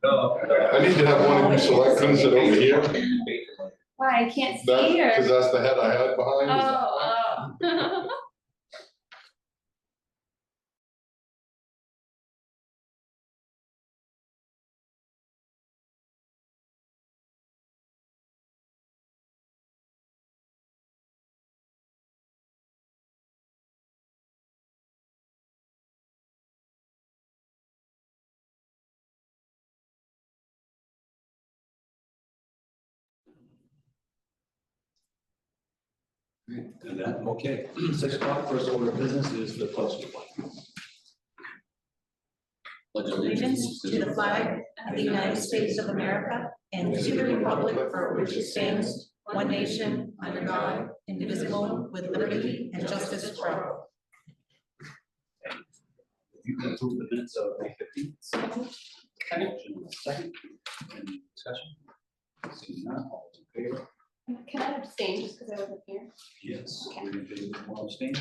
I need to have one of you select, couldn't sit over here. Why, I can't see That's, or? because that's the head I had behind. Oh. And that, okay. 6 o'clock, first order of business is the pledge. Allegiance to the flag of the United States of America and to the republic for which it stands, one nation, under God, indivisible, with liberty and justice for all. You can approve the minutes of May 15th. Second. Any discussion? Seeing none, all those in favor? Can I abstain just because I wasn't here? Yes. We're in favor, all abstain.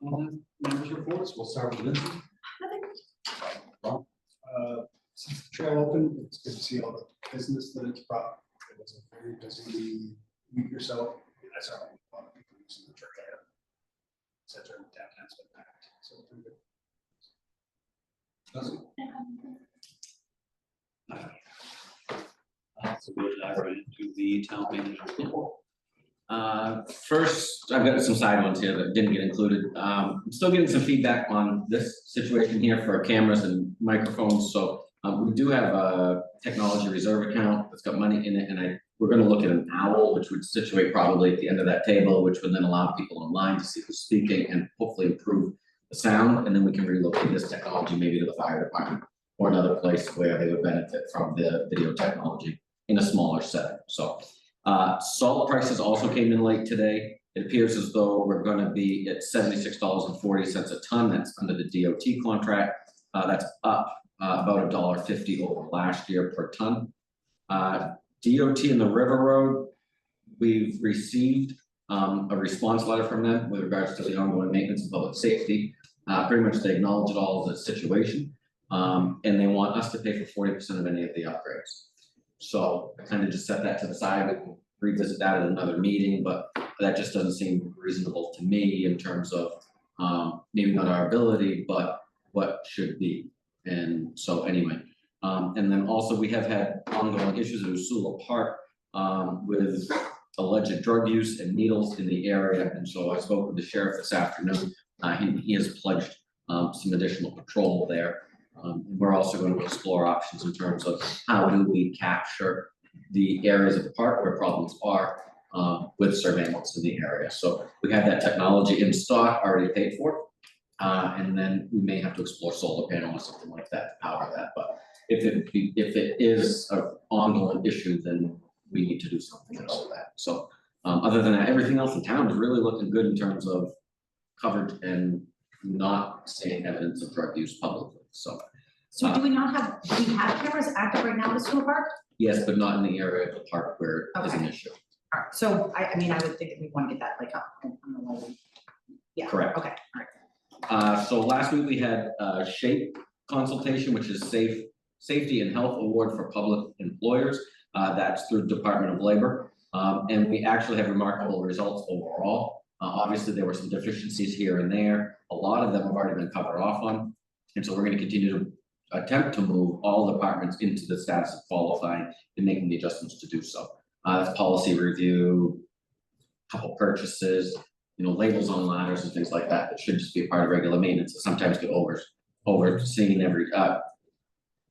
Members reports, we'll start with Lindsay. Since the trail opened, it's good to see all the business that it's brought. It was a very busy week or so. I saw a lot of people using the trail. Et cetera, downtown's been packed, so it's been good. So we'll dive right into the town manager's report. First, I've got some side ones here that didn't get included. I'm still getting some feedback on this situation here for cameras and microphones, so we do have a technology reserve account that's got money in it, and we're gonna look at an owl, which would situate probably at the end of that table, which would then allow people online to see who's speaking and hopefully improve the sound, and then we can relocate this technology maybe to the fire department or another place where they would benefit from the video technology in a smaller setting. So salt prices also came in late today. It appears as though we're gonna be at $76.40 a ton. That's under the DOT contract. That's up about $1.50 over last year per ton. DOT and the River Road, we've received a response letter from them with regards to the ongoing maintenance and public safety. Pretty much they acknowledge it all as a situation, and they want us to pay for 40% of any of the upgrades. So I kind of just set that to the side. We can revisit that at another meeting, but that just doesn't seem reasonable to me in terms of maybe not our ability, but what should be. And so anyway, and then also we have had ongoing issues at Usula Park with alleged drug use and needles in the area. And so I spoke with the sheriff this afternoon. He has pledged some additional patrol there. We're also going to explore options in terms of how do we capture the areas of the park where problems are with surveillance in the area. So we have that technology in stock, already paid for. And then we may have to explore solar panel or something like that to power that. But if it is an ongoing issue, then we need to do something about that. So other than that, everything else in town is really looking good in terms of coverage and not seeing evidence of drug use publicly. So do we not have, do we have cameras active right now in the sewer park? yes, but not in the area of the park where it is an issue. All right, so I mean, I would think that we want to get that like up on the level. Yeah. Correct. Okay, all right. So last week we had a SHAPE consultation, which is Safety and Health Award for Public Employers. That's through the Department of Labor. And we actually have remarkable results overall. Obviously, there were some deficiencies here and there. A lot of them have already been covered off on. And so we're going to continue to attempt to move all departments into the status of qualifying and making the adjustments to do so. That's policy review, couple purchases, labels on ladders and things like that. That should just be a part of regular maintenance. That sometimes get overseen every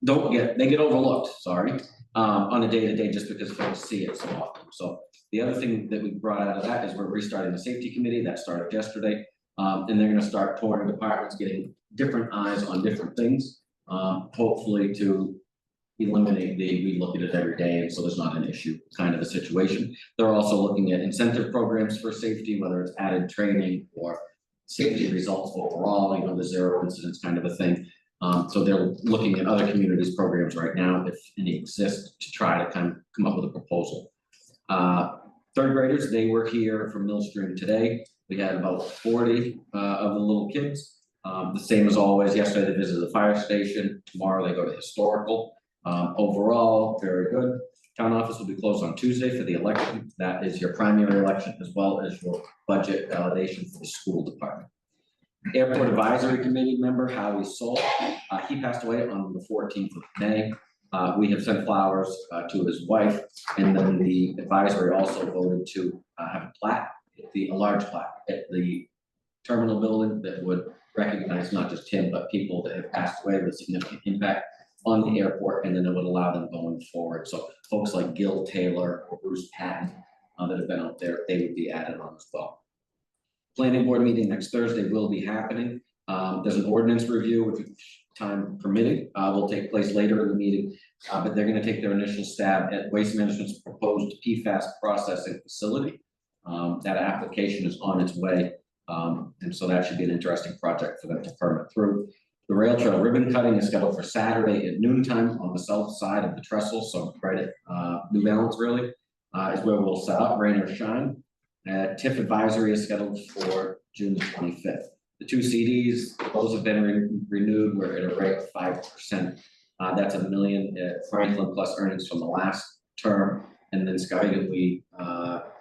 they get overlooked, sorry, on a day-to-day just because folks see it so often. So the other thing that we brought out of that is we're restarting the safety committee that started yesterday. And they're going to start touring departments, getting different eyes on different things, hopefully to eliminate we look at it every day, and so there's not an issue kind of a situation. They're also looking at incentive programs for safety, whether it's added training or safety results overall, the zero incidents kind of a thing. So they're looking at other communities' programs right now, if any exist, to try to kind of come up with a proposal. Third graders, they were here from Mill Stream today. We had about 40 of the little kids. The same as always, yesterday they visited the fire station, tomorrow they go to historical. Overall, very good. Town office will be closed on Tuesday for the election. That is your primary election as well as your budget validation for the school department. Airport Advisory Committee member Howie Soul, he passed away on the 14th of May. We have sent flowers to his wife, and then the advisory also voted to have a plaque, a large plaque at the terminal building that would recognize not just him, but people that have passed away with significant impact on the airport, and then it would allow them going forward. So folks like Gil Taylor or Bruce Patton that have been out there, they would be added on as well. Planning board meeting next Thursday will be happening. There's an ordinance review, which time permitting, will take place later in the meeting, but they're gonna take their initial stab at Waste Management's proposed PFAS processing facility. That application is on its way, and so that should be an interesting project for them to permit through. The rail trail ribbon cutting is scheduled for Saturday at noontime on the south side of the trestle, so right at New Balance really, is where we'll set up, rain or shine. TIF advisory is scheduled for June 25th. The 2 CDs, those have been renewed, we're at a rate of 5%. That's $1 million at Franklin plus earnings from the last term, and then Scotty, we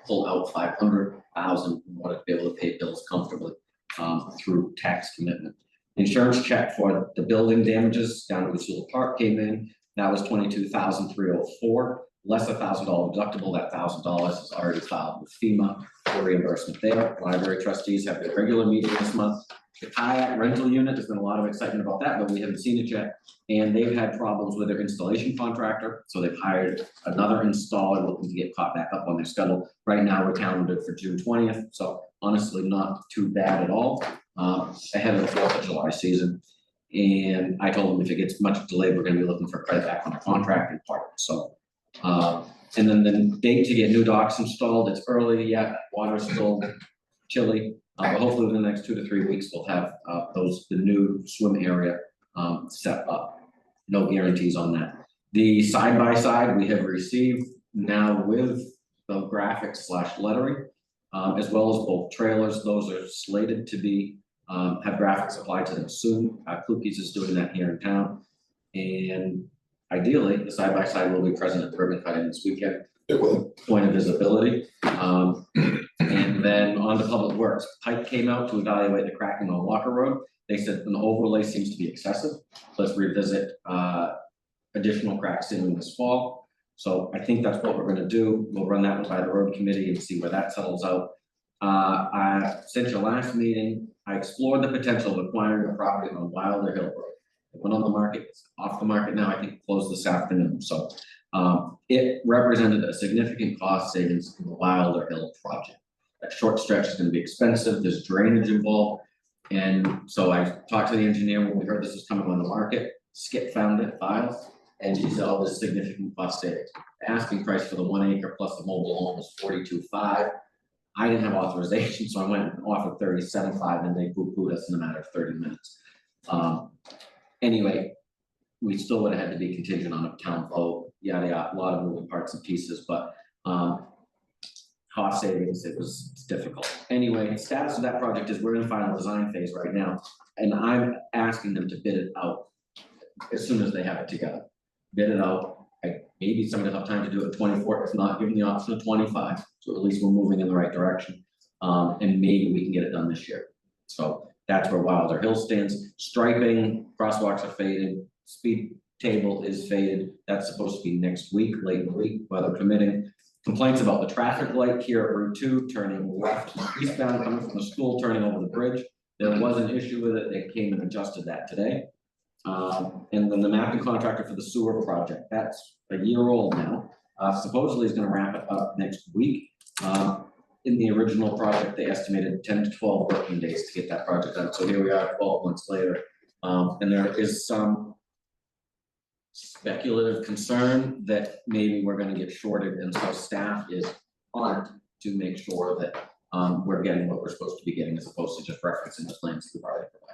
pull out 500,000 in order to be able to pay bills comfortably through tax commitment. Insurance check for the building damages down at Lucille Park came in. That was $22,304, less $1,000 deductible. That $1,000 is already filed with FEMA for reimbursement there. Library trustees have their regular meeting this month. The kayak rental unit, there's been a lot of excitement about that, but we haven't seen it yet. And they've had problems with their installation contractor, so they've hired another installer looking to get caught back up on their schedule. Right now, we're calendared for June 20th, so honestly, not too bad at all. Ahead of the 4th of July season. And I told them if it gets much delayed, we're gonna be looking for credit back on the contracting part, so. And then the date to get new docks installed, it's early yet, water's still chilly. But hopefully within the next 2 to 3 weeks, we'll have the new swim area set up. No guarantees on that. The side-by-side we have received now with the graphics / lettering, as well as both trailers. Those are slated to be have graphics applied to them soon. Kluge's is doing that here in town. And ideally, the side-by-side will be present at the ribbon cutting this weekend. It will. Point of visibility. And then on to Public Works. Pike came out to evaluate the cracking on Walker Road. They said an overlay seems to be excessive. Let's revisit additional crack sealing this fall. So I think that's what we're gonna do. We'll run that one by the road committee and see where that settles out. Since your last meeting, I explored the potential of acquiring a property on Wilder Hill Road. It went on the market, it's off the market now, I think it closed this afternoon, so. It represented a significant cost savings in the Wilder Hill project. That short stretch is gonna be expensive, there's drainage involved. And so I talked to the engineer when we heard this was coming on the market, Skip found it, files, and she said, oh, there's significant cost savings. The asking price for the 1 acre plus the mobile home was $42,500. I didn't have authorization, so I went and offered $37,500 and they poo-pooed us in a matter of 30 minutes. Anyway, we still would have had to be contingent on a town vote, yada, yada, a lot of moving parts and pieces, but cost savings, it's difficult. Anyway, the status of that project is we're in final design phase right now, and I'm asking them to bid it out as soon as they have it together. Bid it out. Maybe somebody will have time to do it 24, if not, give them the option of 25. So at least we're moving in the right direction. And maybe we can get it done this year. So that's where Wilder Hill stands. Striping, crosswalks are faded, speed table is faded. That's supposed to be next week, late in the week, weather permitting. Complaints about the traffic light here at Route 2, turning left eastbound, coming from the school, turning over the bridge. There was an issue with it. They came and adjusted that today. And then the mapping contractor for the sewer project, that's a year old now. Supposedly is gonna wrap it up next week. In the original project, they estimated 10 to 12 working days to get that project done. So here we are 12 months later. And there is some speculative concern that maybe we're gonna get shorted, and so staff is on it to make sure that we're getting what we're supposed to be getting, as opposed to just referencing the plans we've already provided.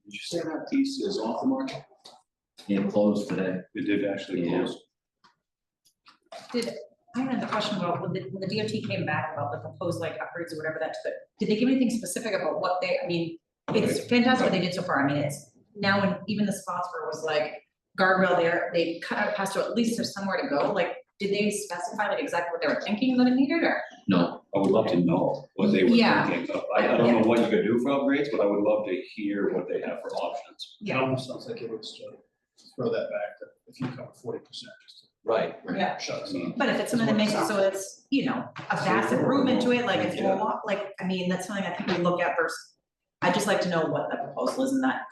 Did you say that piece is off the market? It closed today. It did actually Yeah. close. I had a question about when the DOT came back about the proposed like upgrades or whatever that, did they give anything specific about what they, I mean, it's fantastic what they did so far. I mean, it's now when even the spots where it was like guardrail there, they cut out past, so at least there's somewhere to go. Like, did they specify like exactly what they were thinking that it needed or? No, I would love to know what they were Yeah. thinking. I don't know what you could do for upgrades, but I would love to hear what they have for options. It almost sounds like it was throw that back, that if you cover 40%, just Right. Yeah. shut us off. But if it's something that makes it so it's, you know, a vast improvement to it, like it's Yeah. more, like, I mean, that's something I think we look at first. I'd just like to know what the proposal is in that,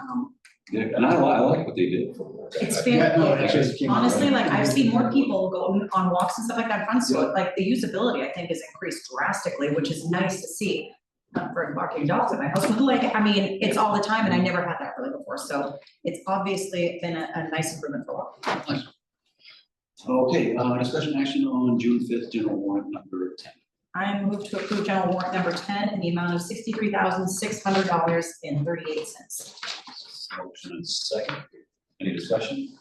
Yeah, and I like what they did. it's Yeah, no, it fantastic. actually came out. Honestly, like I've seen more people go on walks and stuff like that in front, so like the usability, I think, is increased drastically, which is nice to see. Not for barking dogs at my house, but like, I mean, it's all the time and I never had that really before, so it's obviously been a nice improvement for a while. Okay, discussion action on June 5th, general warrant number 10. I move to approve general warrant number 10 in the amount of $63,600.38. Motion and second. Any discussion?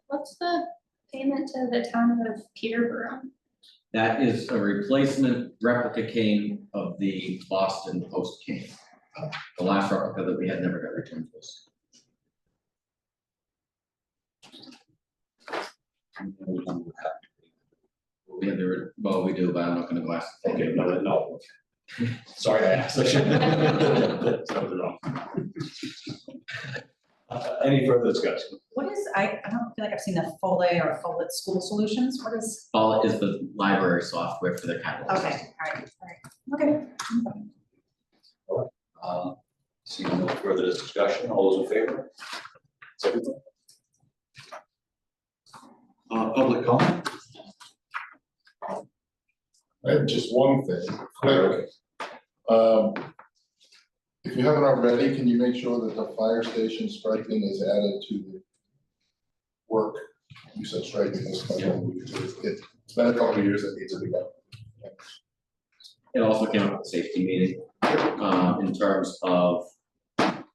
What's the payment to the town of Peterborough? that is a replacement replica cane of the Boston Post cane. The last replica that we had never got returned to us. We have the, well, we do, but I'm not gonna go ask. Okay, no. Sorry, I asked. I shouldn't have. That was wrong. Any further discussion? What is, I don't feel like I've seen the Foley or Follett School Solutions, what is, All is the library software for the catalog. okay, all right, okay. Seeing no further discussion, all those in favor? That's everything. Public comment? I have just one thing, quick. If you haven't already, can you make sure that the fire station striping is added to the work? You said striping is coming. It's been a couple of years, it needs to be done. It also came up at the safety meeting, in terms of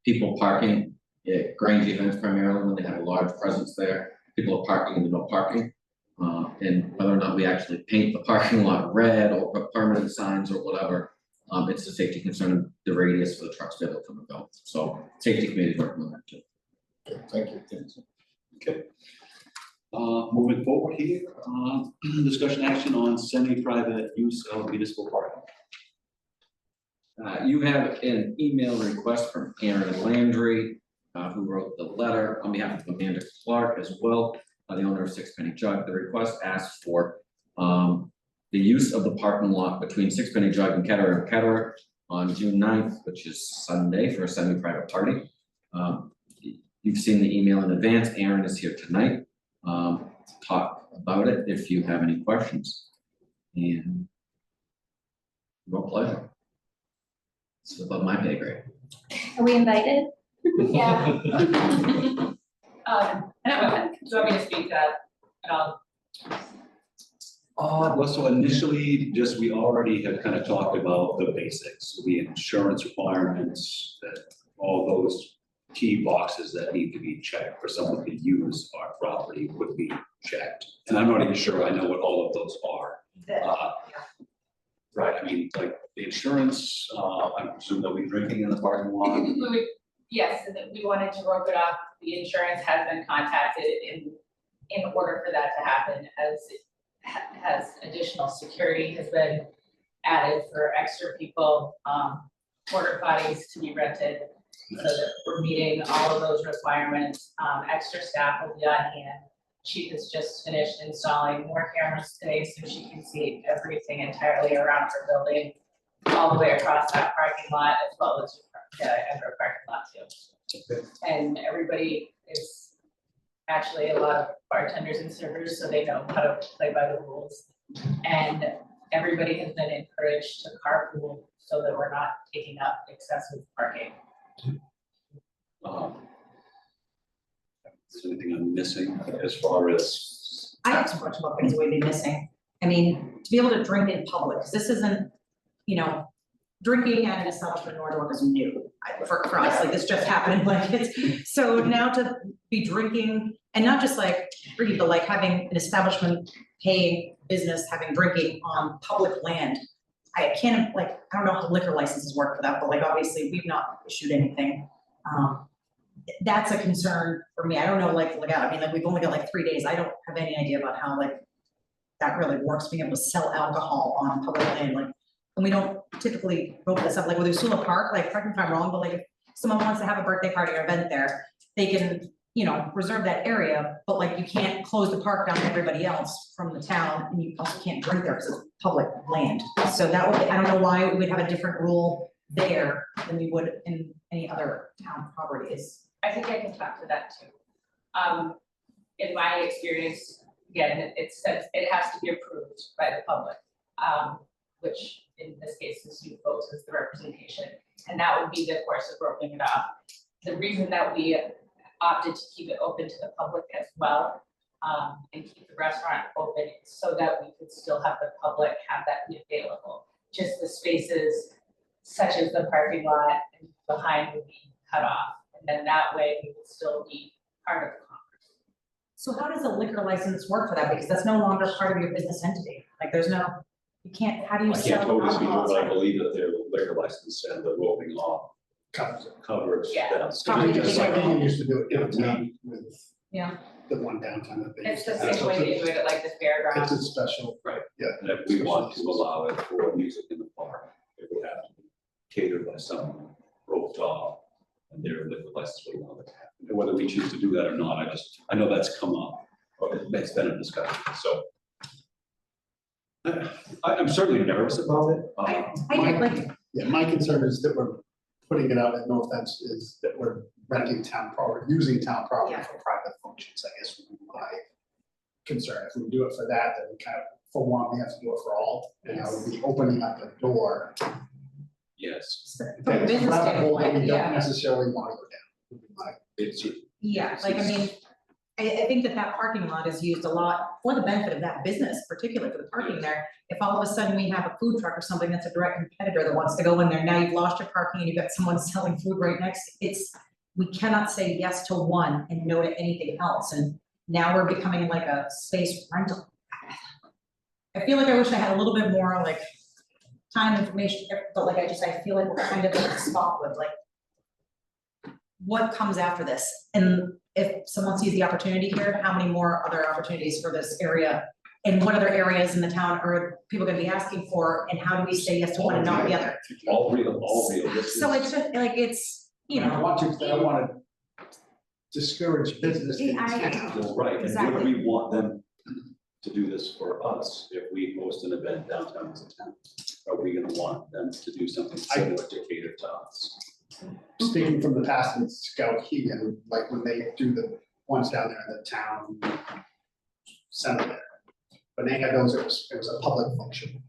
people parking at Grange events primarily, when they have a large presence there, people are parking in the no parking. And whether or not we actually paint the parking lot red or put permanent signs or whatever, it's a safety concern, the radius for the trucks to be able to come and go. So safety committee is working on that too. Okay, thank you. Okay. Moving forward here, discussion action on semi-private use of municipal parking. You have an email request from Aaron Landry, who wrote the letter on behalf of Amanda Clark as well, the owner of Sixpenny Jug. The request asks for the use of the parking lot between Sixpenny Jug and Ketterer on June 9th, which is Sunday, for a semi-private party. You've seen the email in advance. Aaron is here tonight to talk about it if you have any questions. And your pleasure. It's above my pay grade. Are we invited? Yeah. I don't, do you want me to speak to that at all? Well, so initially, just we already had kind of talked about the basics, the insurance requirements, that all those key boxes that need to be checked for someone to use our property would be checked. And I'm not even sure I know what all of those are. Right, I mean, like the insurance, I presume they'll be drinking in the parking lot. We would, yes, and that we wanted to rope it off. The insurance has been contacted in order for that to happen, as additional security has been added for extra people, porta potties to be rented. So that we're meeting all of those requirements, extra staff will be on hand. She has just finished installing more cameras today, so she can see everything entirely around her building, all the way across that parking lot, as well as the Edinburgh parking lot too. And everybody is, actually a lot of bartenders and servers, so they know how to play by the rules. And everybody has been encouraged to carpool so that we're not taking up excessive parking. Is there anything I'm missing as far as? I have some questions about things we've been missing. I mean, to be able to drink in public, because this isn't, you know, drinking at an establishment in Norridgewock is new for us, like this just happened, like it's, so now to be drinking and not just like drinking, but like having an establishment pay business having drinking on public land. I can't, like, I don't know how liquor licenses work for that, but like, obviously, we've not issued anything. That's a concern for me. I don't know, like, I mean, like, we've only got like 3 days. I don't have any idea about how, like, that really works, being able to sell alcohol on public land, like, and we don't typically open this up, like with Usula Park, like, correct me if I'm wrong, but like, if someone wants to have a birthday party or event there, they can, you know, reserve that area, but like, you can't close the park down to everybody else from the town, and you also can't drink there because it's public land. So that would, I don't know why we'd have a different rule there than we would in any other town properties. I think I can talk to that too. In my experience, again, it says it has to be approved by the public, which in this case is you folks as the representation, and that would be the course of opening it up. The reason that we opted to keep it open to the public as well, and keep the restaurant open so that we could still have the public have that be available. Just the spaces such as the parking lot and behind would be cut off, and then that way we would still be part of the commerce. So how does a liquor license work for that? Because that's no longer part of your business entity. Like, there's no, you can't, how do you I sell can't totally speak, alcohol? but I believe that their liquor license and the roping off Covers it. covers Yeah. that. Probably Just like Yeah. you used to do it downtown with Yeah. the one downtown that they It's used the to have. same So way they it's do it at like the fairgrounds. a special, Right. yeah. And if we want to allow it for music in the park, it would have to be catered by someone roped off, and their liquor license would allow it to happen. And whether we choose to do that or not, I know that's come up, or it's been a discussion, so. I'm certainly nervous about it. I like, Yeah, my concern is that we're putting it out, and no offense, is that we're renting town property, using town property Yeah. for private functions, I guess would be my concern. If we do it for that, then we kind of, for one, we have to do it for all, and I would be opening up a door. Yes, from a That's business rabbit hole that standpoint, we don't yeah. necessarily want to go down. would be my- it's, Yeah, like, I mean, I think that parking lot is used a lot for the benefit of that business, particularly for the parking there. If all of a sudden we have a food truck or something that's a direct competitor that wants to go in there, now you've lost your parking and you've got someone selling food right next, we cannot say yes to one and no to anything else, and now we're becoming like a space rental. I feel like I wish I had a little bit more like time information, but like I feel like we're kind of in a spot with like what comes after this, and if someone sees the opportunity here, how many more other opportunities for this area? And what other areas in the town are people gonna be asking for, and how do we say yes to one and not the other? all real, this So is- it's just like, it's, you I know, want to, 'cause I don't want to discourage business in I- town. Well, right, and would Exactly. we want them to do this for us if we host an event downtown as a town? Are we gonna want them to do something similar to cater to us? Speaking from the past in Skowhegan, like when they do the ones down there in the town center there. When they had those, it was a public function,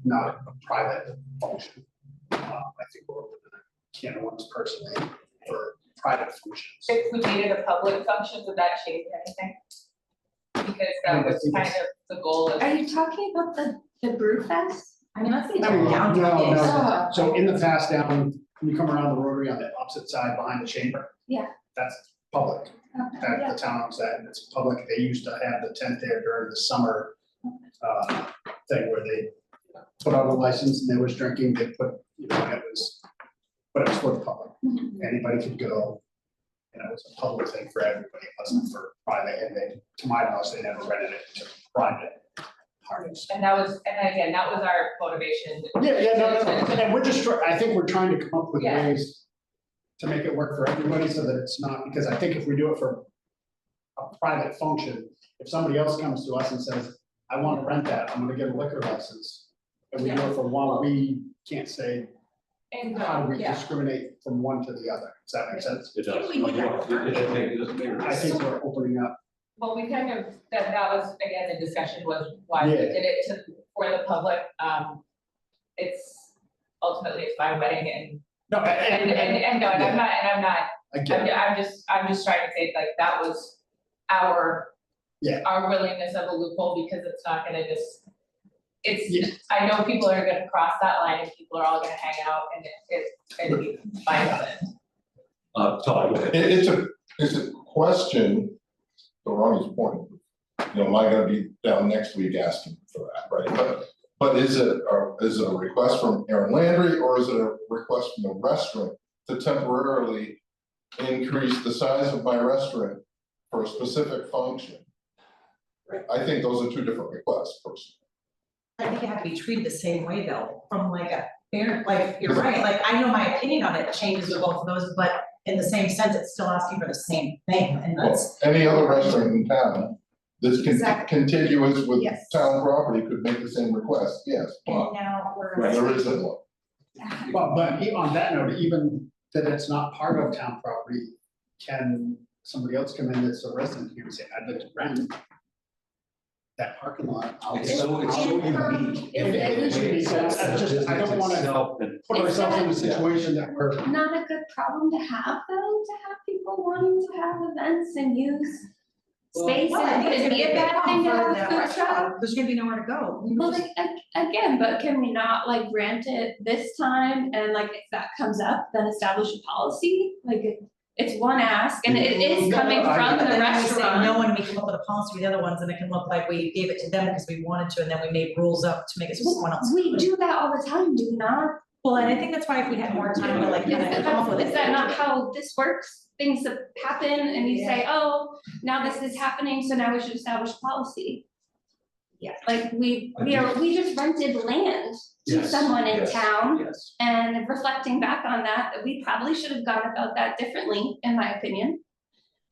not a private function. I think we're opening a can of worms personally for private functions. If we made it a public function, would that change anything? Because that was kind of the goal of. Are you talking about the brew fest? I mean, let's say I mean, downtown. no, is- no. So in the past down, when you come around the rotary on the opposite side behind the chamber. Yeah. That's public. Okay, That yeah. the town owns that, and it's public. They used to have the tent there during the summer thing where they put out a license and there was drinking, they put, you know, it was, but it was for the public. Mhm. Anybody could go. And it was a public thing for everybody, it wasn't for private, and they, to my knowledge, they never rented it to private parties. And that was, and again, that was our motivation. Yeah, no, and we're just, I think we're trying to come up with Yeah. ways to make it work for everybody so that it's not, because I think if we do it for a private function, if somebody else comes to us and says, I want to rent that, I'm gonna get a liquor license. And we do it for one, we can't say, And, how do we yeah, discriminate from one to the other? Does that make sense? It does. we need that It doesn't make I think we're opening up. well, we kind of, that was, again, the discussion was why we Yeah. did it for the public. It's ultimately it's my wedding and No, no, and I'm not, I get it. I'm just trying to say like that was our. Yeah. Our willingness of a loophole because it's not gonna just, Yeah. it's, I know people are gonna cross that line and people are all gonna hang out and it's gonna be violent. Todd, go ahead. It's a question, to Ronnie's point, you know, am I gonna be down next week asking for that, right? But is it a request from Aaron Landry, or is it a request from the restaurant to temporarily increase the size of my restaurant for a specific function? I think those are two different requests, personally. I think it have to be treated the same way though, from like a parent, like, you're right, like, I know my opinion on it changes with both of those, but in the same sense, it's still asking for the same thing, and that's. Well, any other restaurant in town that's Exactly. contiguous with Yes. town property could make the same request, yes, And but now we're. there isn't one. But on that note, even that it's not part of town property, can somebody else come in that's a resident here and say, I'd like to rent that parking lot? It's so unique. It is unique, so I just, I don't wanna put ourselves in a situation that we're. Not a good problem to have though, to have people wanting to have events and use space, Well, I and think would it's it gonna be a bad thing to have a that food restaurant. truck? There's gonna be nowhere to go. Well, like, again, but can we not like grant it this time, and like if that comes up, then establish a policy? Like it's one ask, and it is coming from But the then we say restaurant. no, and we come up with a policy with the other ones, and it can look like we gave it to them because we wanted to, and then we made rules up to make it so someone else. We do that all the time, do we not? Well, and I think that's why if we had more time to like kind of come up with it. Is that not how this works? Things that happen and you say, oh, now this is happening, so now we should establish policy. Yeah. Like we just rented land to Yes, someone in yes, town, Yes. and reflecting back on that, we probably should have gone about that differently, in my opinion.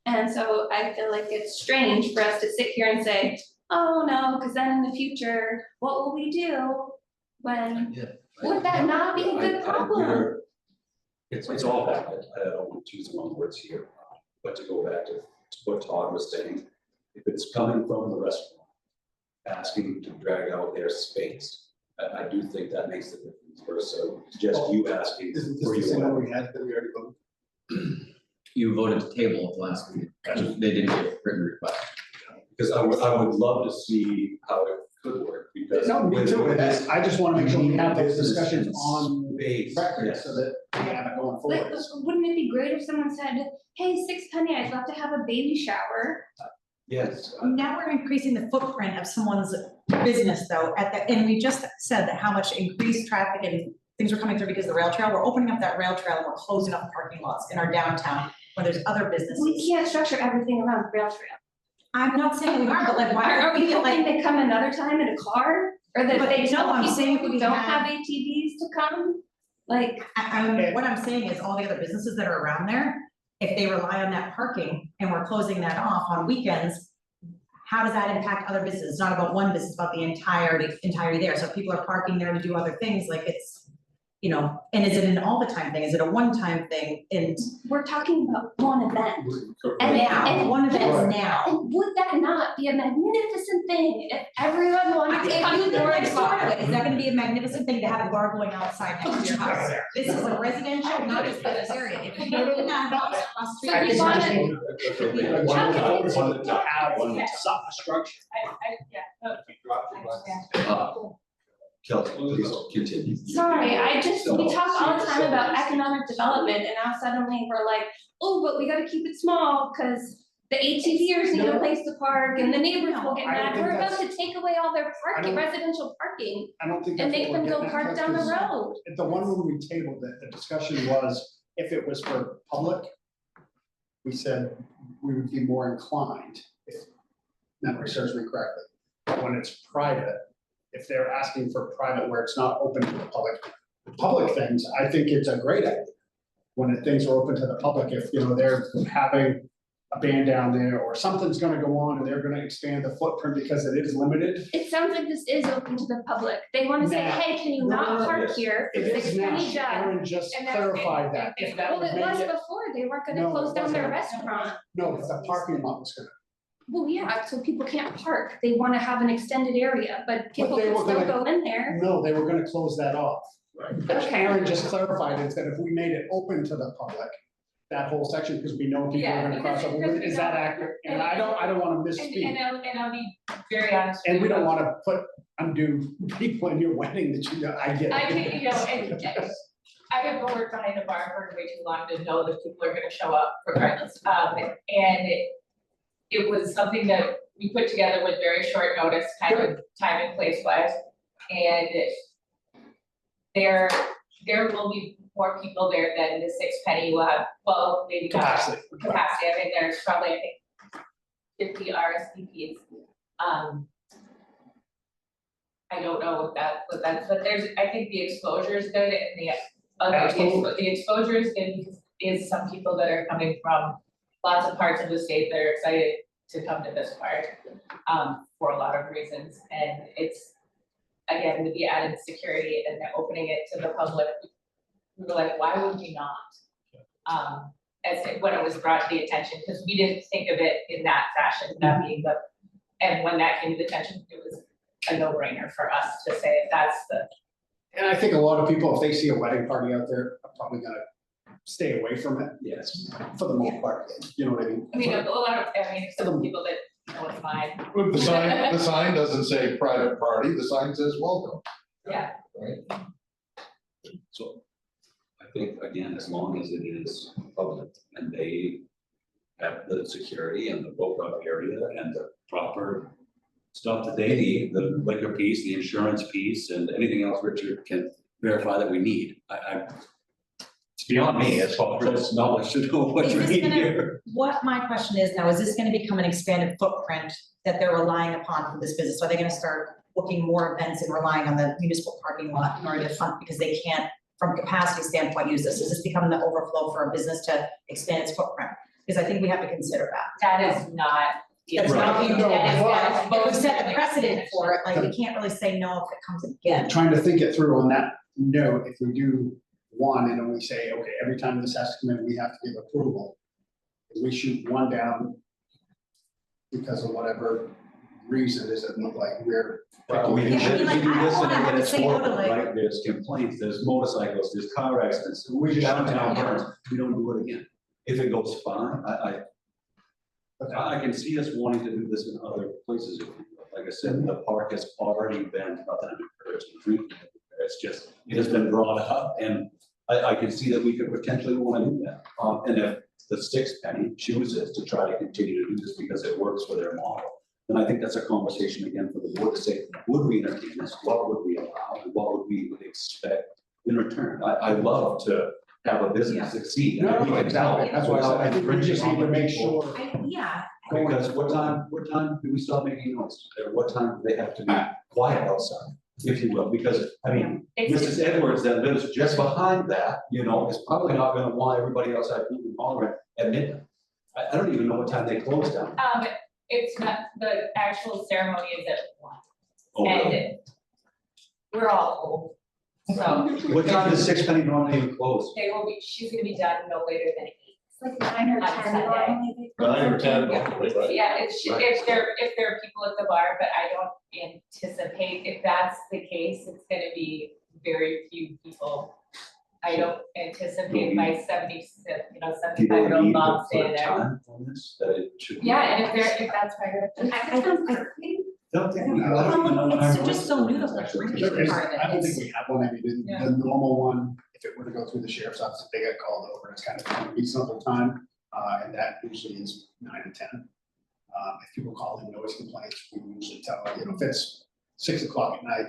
And so I feel like it's strange for us to sit here and say, oh no, because then in the future, what will we do when, would that not be a good problem? It's all back, I don't want to choose the wrong words here, but to go back to what Todd was saying, if it's coming from the restaurant, asking to drag out their space, I do think that makes the difference versus just you asking Isn't for this the same your. one we had that we already voted? You voted to table at the last meeting, they didn't get a written request. Because I would love to see how it could work, because. No, me too, with this, I just wanna make sure we have those business discussions and on space, record, yes. so that we have it going Like, forward. wouldn't it be great if someone said, hey, 6 Penny, I'd love to have a baby shower? Yes. Now we're increasing the footprint of someone's business though, and we just said that how much increased traffic and things are coming through because of the rail trail, we're opening up that rail trail and we're closing up parking lots in our downtown where there's other businesses. We can't structure everything around the rail trail. I'm not saying we are, but like, why Are are we we hoping like, they come another time in a car? Or that But they no, tell I'm saying people we who don't have- have ATVs to come? Like, what I'm saying is all the other businesses that are around there, if they rely on that parking and we're closing that off on weekends, how does that impact other businesses? It's not about one business, it's about the entirety there. So if people are parking there to do other things, like it's, you know, and is it an all the time thing? Is it a one-time thing? And we're talking about one event. And now, one event Right. is now. And would that not be a magnificent thing if everyone wanted to If come you to live next door to Norridgewock? it, is that gonna be a magnificent thing to have a bar going outside next to your house? This is a residential, not just business area. If you live in that house across the So street. you want it- To have some structure. Kelsey, please continue. Sorry, we talk all the time about economic development, and now suddenly we're like, oh, but we gotta keep it small, cause the ATVers need a place to park, and the neighbors will get I don't mad, think we're about that's- to take away all their I parking, don't- residential parking, I don't think and that's make what them we're go getting park at, down the because road. the one when we tabled it, the discussion was, if it was for public, we said we would be more inclined, if memory serves me correctly. But when it's private, if they're asking for private where it's not open to the public things, I think it's a great idea. When things are open to the public, if, you know, they're having a band down there or something's gonna go on and they're gonna expand the footprint because it is limited. It sounds like this is open to the public, they wanna say, Nah. hey, can you No, not no, park yes. here for It is 6 now, penny job? Aaron just And that's- clarified that, if that Well, would it make was it, before, they weren't gonna No, close it down their wasn't. restaurant. no, the parking lot was gonna. Well, yeah, so people can't park, they wanna have an extended area, but people they can were still gonna- go in there. No, they were gonna close that off. But Okay. Aaron just clarified it, that if we made it open to the public, that whole section, because we know people Yeah, are gonna cross because- over, because is that accurate? And I don't wanna And misspeak, I'll be very honest. and we with you. don't wanna put undue people in your wedding that you, I get it. I can, you know, and I have been working behind the bar for way too long to know that people are gonna show up regardless. And it was something that we put together with very short notice, kind of time and place wise. And there will be more people there than the 6 penny will have, well, maybe not Capacity. capacity, I mean, there's probably, I think, 50 RSVPs. I don't know what that's, but I think the exposure is good and the exposure is good because is some people that are coming from lots of parts of the state that are excited to come to this part, for a lot of reasons, and it's, again, with the added security and then opening it to the public, we were like, why would we not? When it was brought to the attention, because we didn't think of it in that fashion, that being and when that came to the attention, it was a no-brainer for us to say that's the. And I think a lot of people, if they see a wedding party out there, are probably gonna stay away from it. Yes. For the most part, you know what I mean? I mean, some people that know it's fine, The sign doesn't say private party, the sign says welcome. yeah. Right? So I think, again, as long as it is public and they have the security and the roped up area and the proper stuff that they need, the liquor piece, the insurance piece, and anything else Richard can verify that we need. It's beyond me, as far as knowledge to know what Is you this need gonna- here. What my question is now, is this gonna become an expanded footprint that they're relying upon for this business? Are they gonna start booking more events and relying on the municipal parking lot in order to fund, because they can't, from capacity standpoint, use this? Is this becoming the overflow for a business to expand its footprint? Because I think we have to consider that. That is not. That's not being done. That is If we set the precedent for it, like, we can't really say no if it comes again. Trying to think it through on that note, if we do one and then we say, okay, every time this has to come in, we have to give approval. If we shoot one down because of whatever reason, does it look like we're. Well, we do Yeah, I mean, like, this I don't and wanna have then to it's say no to, forward, like- right? There's complaints, there's motorcycles, there's car accidents, we downtown burns, we don't do it again. If it goes fine, I can see us wanting to do this in other places. Like I said, the park has already been, not that I'm encouraging drinking, it's just, it has been brought up, and I can see that we could potentially want to do that. And if the 6 penny chooses to try to continue to do this because it works for their model, then I think that's a conversation again for the board to say, would we entertain this? What would we allow? And what would we expect in return? I love to have a business succeed. And we can tell. That's why I said, I think we just need to make sure. Yeah, Because what time do we stop making noise? Or what time do they have to be quiet outside, if you will? Because, I mean, Mrs. Edwards that lives just behind that, is probably not gonna want everybody outside hooting and hollering at midnight. I don't even know what time they close down. It's not, the actual ceremony is at 1, Oh, really? and we're all old, so What time does 6 penny normally even close? she's gonna be done no later than 8. It's like 9 or On 10 Sunday. normally. 9 or 10, Yeah. right? Yeah, if there are people at the bar, but I don't anticipate, if that's the case, it's gonna be very few people. I don't anticipate my 75-year-old Need mom to staying put there. time on this, that it should be. Yeah, and if that's my. I Don't think, I don't even know well, what it's time just so new to it's the actually. drinking part of it. I don't think It's- we have one, I mean, the normal one, if it were to go through the sheriff's office, if they got called over, it's kind of a reasonable time, and that usually is 9 to 10. If people call in noise complaints, we usually tell, if it's 6 o'clock at night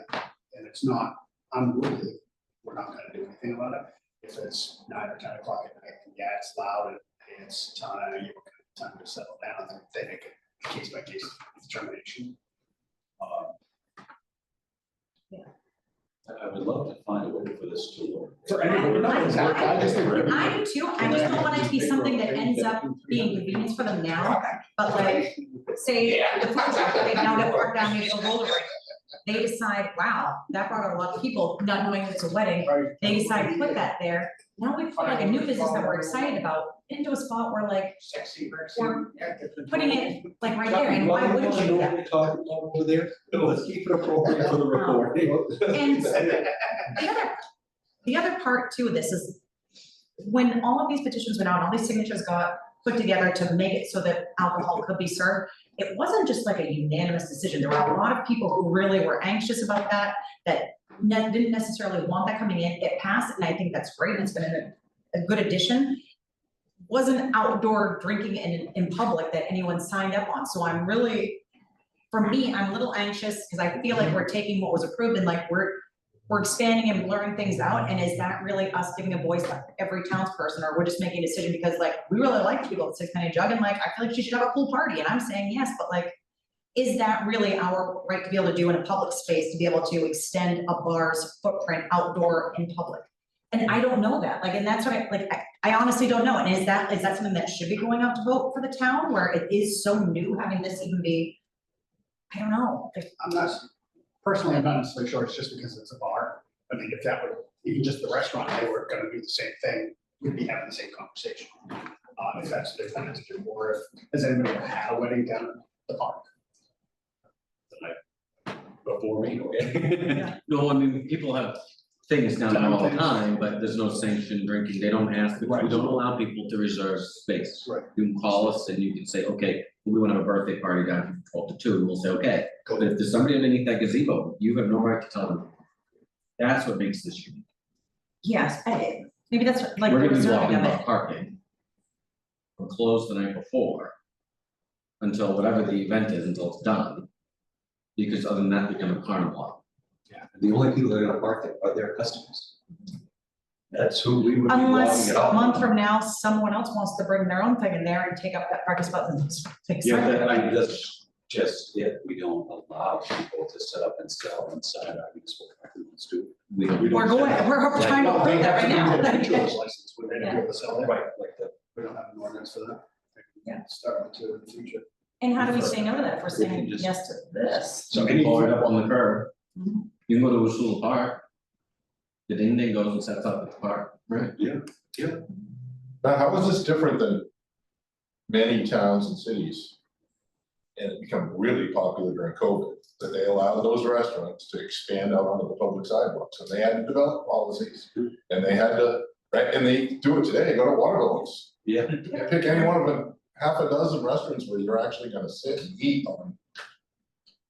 and it's not unruly, we're not gonna do anything about it. If it's 9 or 10 o'clock at night, yeah, it's loud and it's time to settle down, then they make a case by case determination. I would love to find a way for this to work. For anybody, not exactly, I just think. I do too, I just don't want it to be something that ends up being convenience for them now, but like, say, the food truck, they now get parked down near the roller rink. They decide, wow, that brought out a lot of people, not knowing it's a wedding, they decide to put that there. Now we put like a new business that we're excited about into a spot where like, we're putting it like right there, and why wouldn't you do that? We're talking about over there, let's keep it appropriate for the recording. And the other part too of this is when all of these petitions went out, all these signatures got put together to make it so that alcohol could be served, it wasn't just like a unanimous decision. There were a lot of people who really were anxious about that didn't necessarily want that coming in. It passed, and I think that's great, and it's been a good addition. wasn't outdoor drinking in public that anyone signed up on, so I'm really, for me, I'm a little anxious, because I feel like we're taking what was approved and like we're expanding and blurring things out, and is that really us giving a voice to every townsperson, or we're just making a decision because like, we really like people at 6 Penny Jug, and like, I feel like she should have a pool party, and I'm saying yes, but like, is that really our right to be able to do in a public space, to be able to extend a bar's footprint outdoor in public? And I don't know that, like, and that's what I honestly don't know, and is that something that should be going out to vote for the town, where it is so new, having this even be, I don't know. I'm not, personally, I'm not necessarily sure it's just because it's a bar. I mean, if that were, even just the restaurant, they were gonna do the same thing, we'd be having the same conversation. If that's what they wanted to do, or if, has anybody ever had a wedding down at the park? Before me, okay? No, I mean, people have things down there all the time, but there's no sanctioned drinking, they don't ask, we Right. don't allow people to reserve space. Right. You can call us and you can say, okay, we wanna have a birthday party down from 12 to 2, and we'll say, okay. But if there's somebody underneath that gazebo, you have no right to tell them. That's what makes this unique. Yes, maybe that's like We're the gonna be reserving talking of about it. parking. We're closed the night before, until whatever the event is, until it's done. Because other than that, we become a carnival. Yeah, the only people that are gonna park there are their customers. That's who we would be Unless blocking it a off. month from now, someone else wants to bring their own thing in there and take up that parking spot and fix Yeah, it. that, I mean, that's just it, we don't allow people to set up and sell inside our municipal parking too. We don't. We're trying to They approve that right now. have to get a victuals license, would they be able to sell it? Right, like the. We don't have an ordinance for that. Yeah. Start to in the future. And how do we say no to that if we're We can saying just- yes to this? Some people pull it up on the curb. Mhm. You can go to Usul Park. The ding ding goes and sets up at the park. Right. Now, how is this different than many towns and cities? And it become really popular during COVID, that they allowed those restaurants to expand out onto the public sidewalks, and they had to develop policies. And they had to, right, and they do it today, go to Waterville's. Yeah. And pick any one of the half a dozen restaurants where you're actually gonna sit and eat on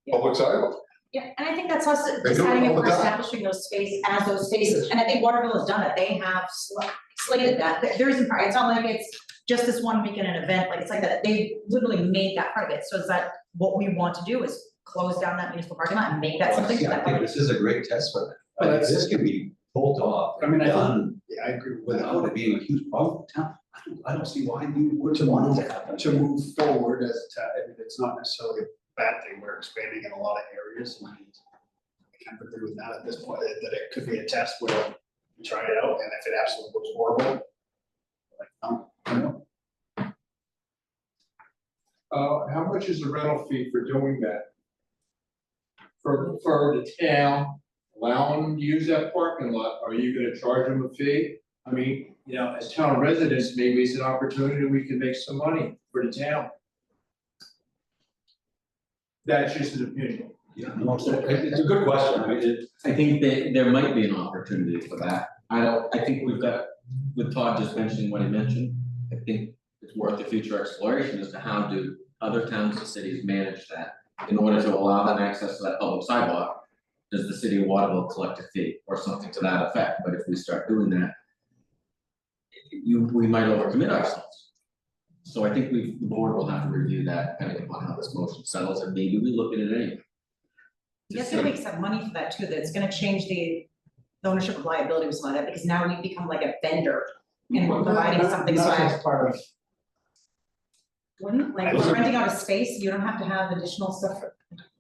public sidewalk. Yeah, and I think that's us They do it deciding if all the we're time. establishing those spaces as those spaces, and I think Waterville has done it, they have slated that, there isn't, it's not like it's just this one weekend an event, like it's like that, they literally made that part of it, so is that what we want to do is close down that municipal parking lot and make that something I that think like, this is a great test for that. Well, that's- This can be pulled off, I mean, I think- done Yeah, I agree with without that. it being a huge problem in town. I don't see why you would want it to happen. To move forward as a town, I mean, it's not necessarily a bad thing, we're expanding in a lot of areas. And I kind of agree with that at this point, that it could be a test where we try it out, and if it absolutely looks horrible, like, no. How much is the rental fee for doing that? For the town, allowing them to use that parking lot, are you gonna charge them a fee? I mean, you know, as town residents, maybe it's an opportunity we can make some money for the town. That's just an opinion. Yeah, no, it's a good question, I mean, I think that there might be an opportunity for that. I think we've got, with Todd just mentioning what he mentioned, I think it's worth the future exploration as to how do other towns and cities manage that. In order to allow them access to that public sidewalk, does the city of Waterville collect a fee or something to that effect? But if we start doing that, we might overcommit ourselves. So I think the board will have to review that depending upon how this motion settles, and maybe we look at it anyway. you have to make some money for that too, that's gonna change the ownership of liability with some of that, because now we become like a vendor and we're providing something, so That's part of, wouldn't, like, we're renting out a space, you don't have to have additional stuff.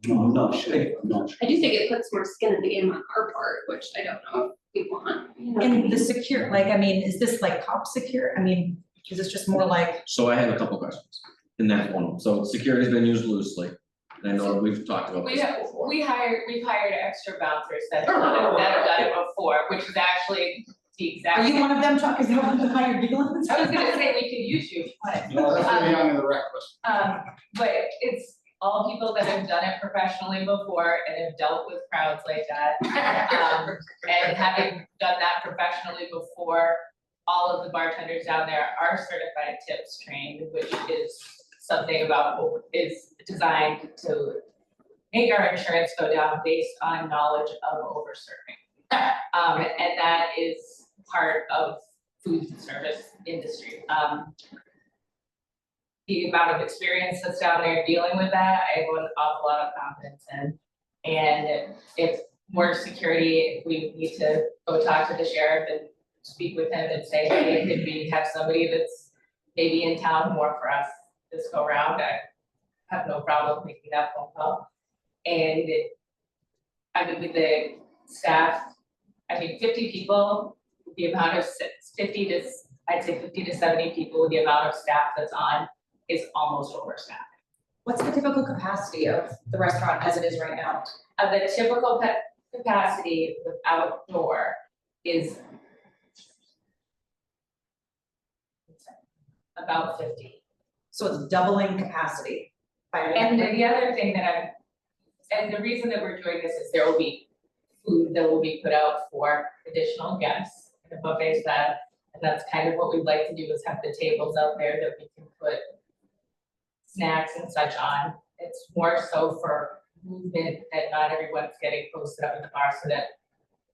no, I'm not sure, I'm not sure. I do think it puts more skin in the game on our part, which I don't know if we want, you know what I And mean? the secure, like, I mean, is this like top secure, I mean, is this just more like, So I have a couple questions, and that's one of them. So security's been used loosely, and I know we've talked about We this have, before. we've hired extra bouncers that have done it before, which is actually the exact. are you one of them, Chuck, is that one of the higher dealings? I was gonna say we could use you, but. no, that's the young and the reckless. But it's all people that have done it professionally before and have dealt with crowds like that. And having done that professionally before, all of the bartenders down there are certified tips trained, which is something about, is designed to make our insurance go down based on knowledge of over serving. And that is part of food service industry. The amount of experience that's down there dealing with that, I have an awful lot of confidence in. And if more security, if we need to go talk to the sheriff and speak with him and say, hey, could we have somebody that's maybe in town more for us this go round, I have no problem making that phone call. And I mean, with the staff, I think 50 people, the amount of 50 to, I'd say 50 to 70 people with the amount of staff that's on is almost overstaffed. What's the typical capacity of the restaurant as it is right now? The typical capacity with outdoor is about 50. So it's doubling capacity. And then the other thing that and the reason that we're doing this is there will be food that will be put out for additional guests in the buffet set. And that's kind of what we'd like to do is have the tables out there that we can put snacks and such on. It's more so for movement that not everyone's getting posted up in the bar so that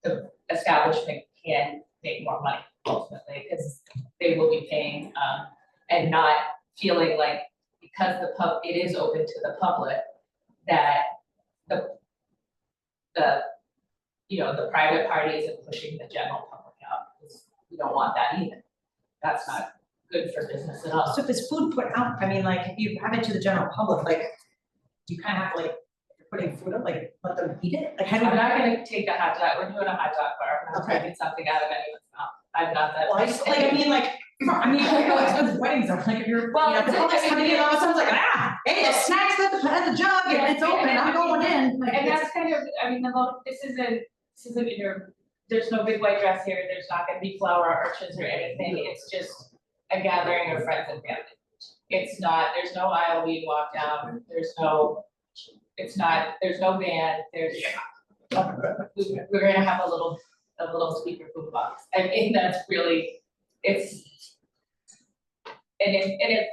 the establishment can make more money ultimately, because they will be paying, and not feeling like because it is open to the public, that the private parties and pushing the general public out, because we don't want that either. That's not good for business at all. So if there's food put out, I mean, like, if you have it to the general public, like, do you kind of have to, like, if you're putting food up, like, let them eat it? Like, how do I'm you? not gonna take a hot dog, we're doing a hot dog bar, I'm not Okay. taking something out of anyone's mouth, I'm not that. Well, I just, like, I mean, I know expensive weddings are, like, if you're, Well, the public's coming in, all of a sudden, it's like, hey, the snacks at the jug, Yeah, and it's open, and I'm going in. Like, And it's- that's kind of, I mean, this isn't there's no big white dress here, there's not gonna be flower arches or anything, it's just a gathering of friends and family. It's not, there's no aisle being walked down, there's no band, we're gonna have a little speaker food box. I mean, that's really, and if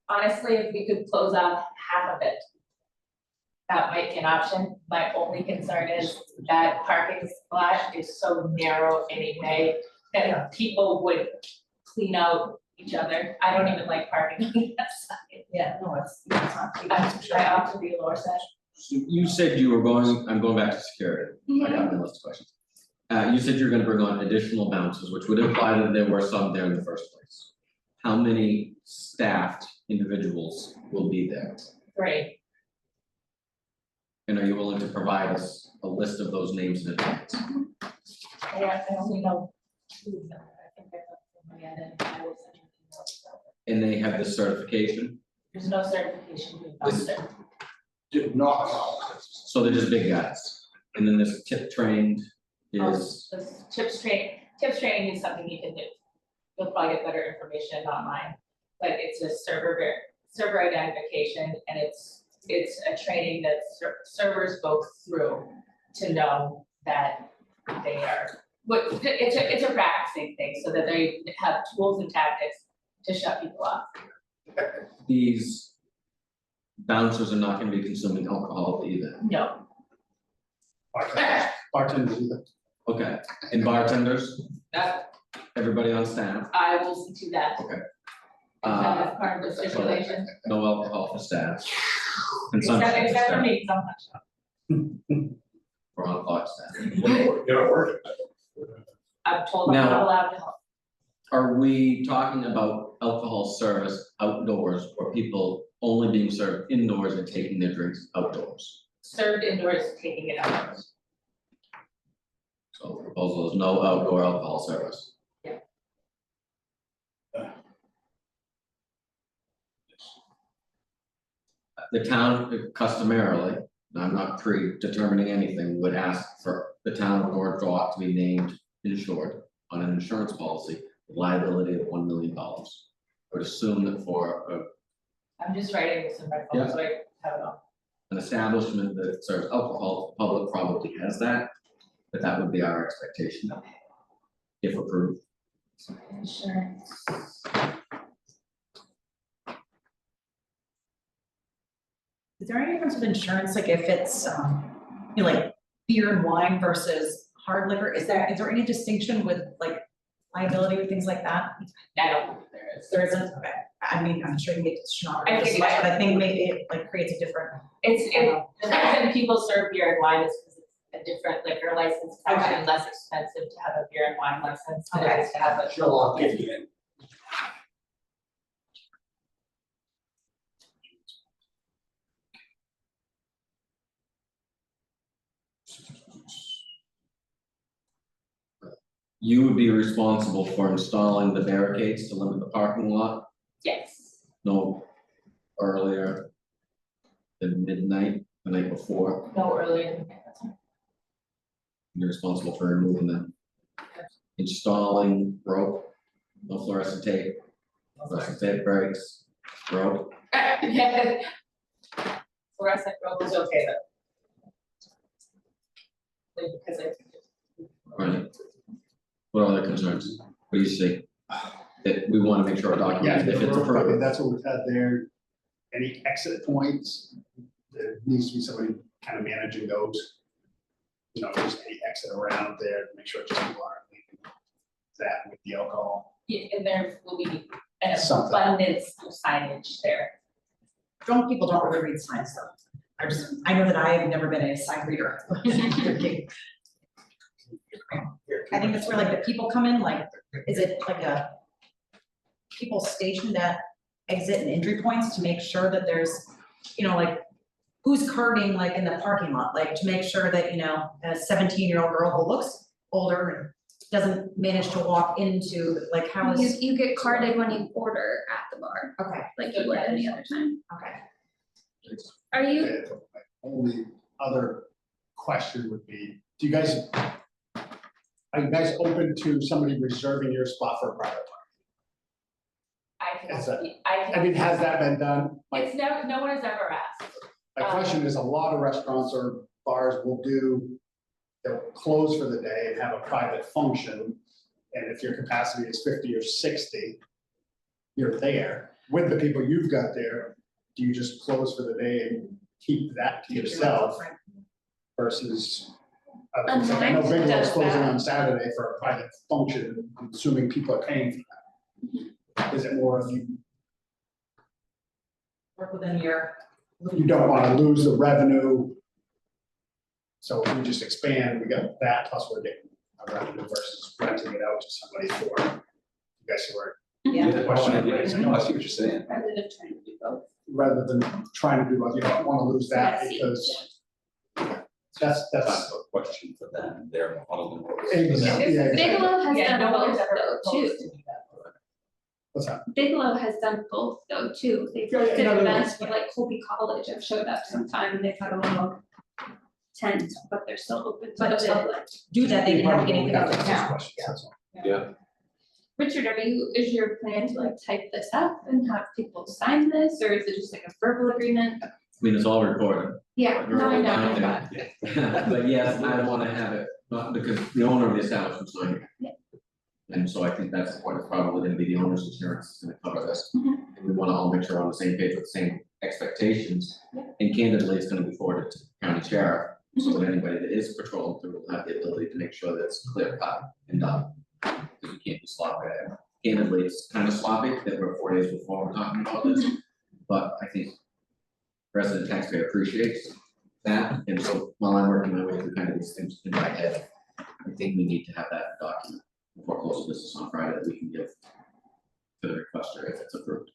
honestly, if we could close off half of it, that might be an option. My only concern is that parking spot is so narrow anyway, that people would clean out each other. I don't even like parking on the side. Yeah, no, it's not. I opt to be a lower side. So you said you were going, I'm going back to security. I got my list of questions. You said you're gonna bring on additional bouncers, which would imply that there were some there in the first place. How many staffed individuals will be there? Great. And are you willing to provide us a list of those names in advance? I only know two of them. I think I got somebody and then I will send you an email. And they have the certification, There's no certification with This- them. Did not. so they're just big guys. And then this tip trained is, This tips training is something you can do. You'll probably get better information online, but it's a server identification, and it's a training that servers go through to know that they are, it's a practicing thing, so that they have tools and tactics to shut people off. these bouncers are not gonna be consuming alcohol either. No, Bartenders. Okay, and bartenders, that, everybody on staff, I will see to that, that's part of the stipulation, no alcohol for staff. Consumption for except for staff, me, sometimes. for on clock staff. Gonna work. I'm told I'm not Now- allowed to help. Are we talking about alcohol service outdoors or people only being served indoors and taking their drinks outdoors? Served indoors, taking it outdoors. So the proposal is no outdoor alcohol service. The town customarily, and I'm not predetermining anything, would ask for the town of Norridgewock to be named insured on an insurance policy, with liability of $1 million. I would assume that for I'm just writing this in my phone, so I have it on. an establishment that serves alcohol, the public probably has that, but that would be our expectation. If approved. Insurance. Is there any difference with insurance, like if it's, like beer and wine versus hard liquor, is there any distinction with like liability or things like that? I don't think there is. There isn't, okay, I mean, I'm sure you get to Schnorr, I think but I think maybe it like creates a different. The reason people serve beer and wine is because it's a different liquor license. It's actually less expensive to have a beer and wine license than it is to have a. You would be responsible for installing the barricades to limit the parking lot, Yes, no earlier than midnight, the night before. no earlier than that. You're responsible for removing them. Installing rope, no fluorescent tape, fluorescent tape breaks, rope. Fluorescent rope is okay though. Because I. Right. What other concerns? What do you see? That we want to make sure our Yeah, document, if it's I mean, approved. that's what we've had there. Any exit points, there needs to be somebody kind of managing those. You know, just any exit around there, to make sure just people aren't leaving that with the alcohol. Yeah, and there will be an Something. abundance of signage there. Drunk people don't really read signs though. I know that I have never been a sign reader. I think that's where like the people come in, like, is it like a people stationed at exit and entry points to make sure that there's, you know, like who's carting like in the parking lot, like to make sure that, you know, a 17-year-old girl who looks older and doesn't manage to walk into, like, how is, You get carded when you order at the bar, okay, like you would any other time. okay. Are you, Okay, my only other question would be, are you guys open to somebody reserving your spot for a private I Is that- can, park? I mean, has that been done? it's never, no one has ever asked. My question is, a lot of restaurants or bars will they'll close for the day and have a private function. And if your capacity is 50 or 60, you're there with the people you've got there. Do you just close for the day and keep that to yourself versus? I know Mine Bigelow's does closing that. on Saturday for a private function, I'm assuming people are paying for that. Is it more of you Work within your. don't want to lose the revenue? So if we just expand, we got that, plus we're getting a revenue versus renting it out to somebody for, you guys who are, Yeah. The question, no, I see what you're saying. rather than trying to do both? rather than trying to do, you don't want to lose that Yeah, see, because that's, That's a question for them, their model. Exactly. Yeah, Bigelow has Yeah, done no one's both ever though too. proposed to do that. what's that? Bigelow has done both though too. They've Yeah, yeah, hosted no, no, no. events for like Colby College. I've showed up sometime and they've had a little tent, but they're still open to But the to- public. Do that, they didn't have to get Probably anything out of those town. questions, that's all. Yeah, Richard, is your plan to like type this up and have people sign this, or is it just like a verbal agreement? I mean, it's all recorded. Yeah, no, I know, Okay. but But yes, I want to have it, not because the owner of the establishment signed it. Yeah. And so I think that's what it's probably gonna be, the owner's insurance is gonna cover this. Mhm. And we wanna all make sure we're on the same page with the same expectations. Yeah. And candidly, it's gonna be forwarded to the county sheriff, so that anybody that is patrolling through will have the ability to make sure that it's clear cut and done. Because you can't be sloppy. Candidly, it's kind of sloppy that we're 4 days before we're talking about this, but I think resident taxpayer appreciates that, and so while I'm working my way through kind of these things in my head, I think we need to have that document before close of business on Friday that we can give to the requester if it's approved.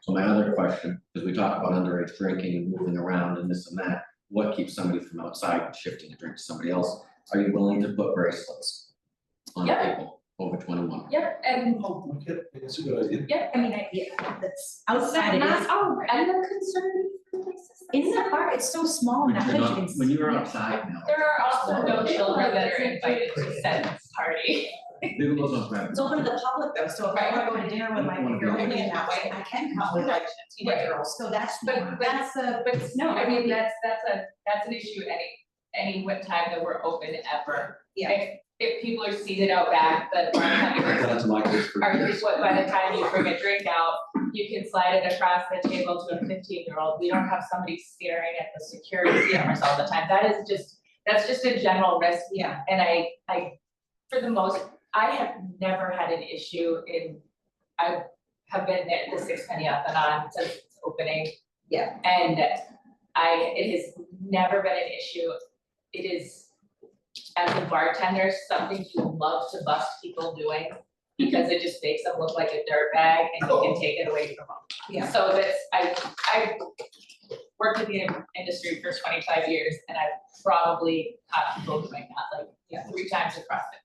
So my other question, because we talk about underage drinking and moving around and this and that, what keeps somebody from outside shifting a drink to somebody else? Are you willing to put bracelets on Yeah. people over 21? Yep, and oh, okay, that's a good idea. yeah, I mean, that's is outside, that it not is, already a concern for places? in the bar, it's so small When and that you're you not, can see. when you're outside now. there are also no children that are invited to Seven's party. Bigelow's on private. It's open to the public though, so if I wanna go to dinner with my, if you're only in that way, I can come with like teenage girls, so that's, But that's a. But no, I mean, that's an issue any what time that we're open ever. Yeah. If people are seated out back, that aren't having That's my case for. Or what, by the time you bring a drink out, you can slide it across the table to a 15-year-old. We don't have somebody staring at the security cameras all the time. That's just a general risk. Yeah. And I, for the most I have never had an issue I have been at the Six Penny Off and On since its opening. Yeah. And it has never been an issue. It is, as a bartender, something you love to bust people doing, because it just makes them look like a dirtbag and you can take it away from them. Yeah. So I've worked in the industry for 25 years, and I've probably caught people doing that, like, 3 times across the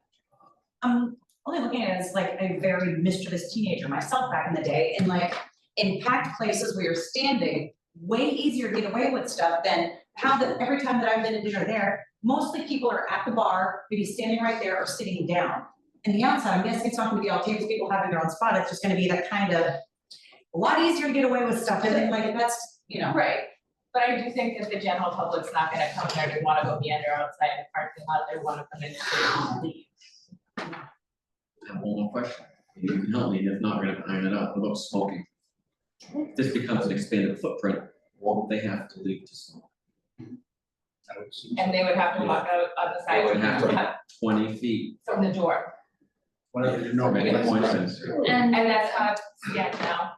I'm only looking at it as like a very mischievous teenager myself back in the day, and like in packed places where you're standing, way easier to get away with stuff than every time that I've been to dinner there, mostly people are at the bar, maybe standing right there or sitting down. And the outside, I'm guessing it's not gonna be all tables, people having their own spot, it's just gonna be that kind of, a lot easier to get away with stuff, and like, that's, you know. Right, but I do think that the general public's not gonna come there to wanna go meander outside the parking lot, they wanna come in to leave. I have one more question. You can help me, and if not, we're gonna iron it out. What about smoking? If this becomes an expanded footprint, won't they have to leave to smoke? And they would have to walk out on the They would side have to 20 feet from the door, Whatever you know. from any point of it. And and that's how it's, now.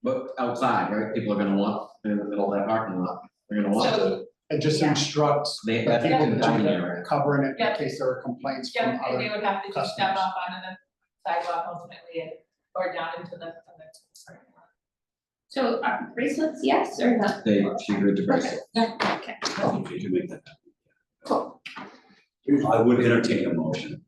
But outside, right, people are gonna want, in the middle of that parking lot, they're gonna want to. So, And just instructs They the have to people do in the dining the area. covering it in Yeah. case there are complaints from yeah, and they other. would have to just step customers. off onto the sidewalk ultimately, or down into the parking lot. so bracelets, yes or no? She agreed to bracelet. Okay. You can make that happen. Cool. I would entertain a motion.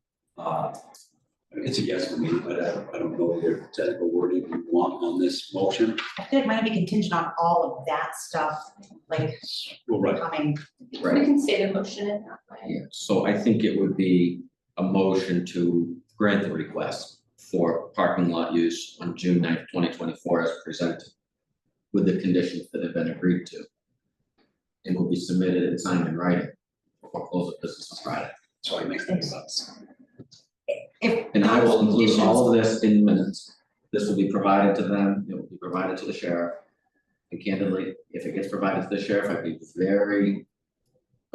It's a yes for me, but I don't know the technical wording you want on this motion. I feel like it might be contingent on all of that stuff, like Well, right, coming. We Right, can say the motion in that way. yeah, so I think it would be a motion to grant the request for parking lot use on June 9th, 2024 as presented, with the conditions that have been agreed to. And will be submitted and signed in writing before close of business on Friday. so it makes sense. If And I will those include all conditions- of this in minutes. This will be provided to them, it will be provided to the sheriff. And candidly, if it gets provided to the sheriff, I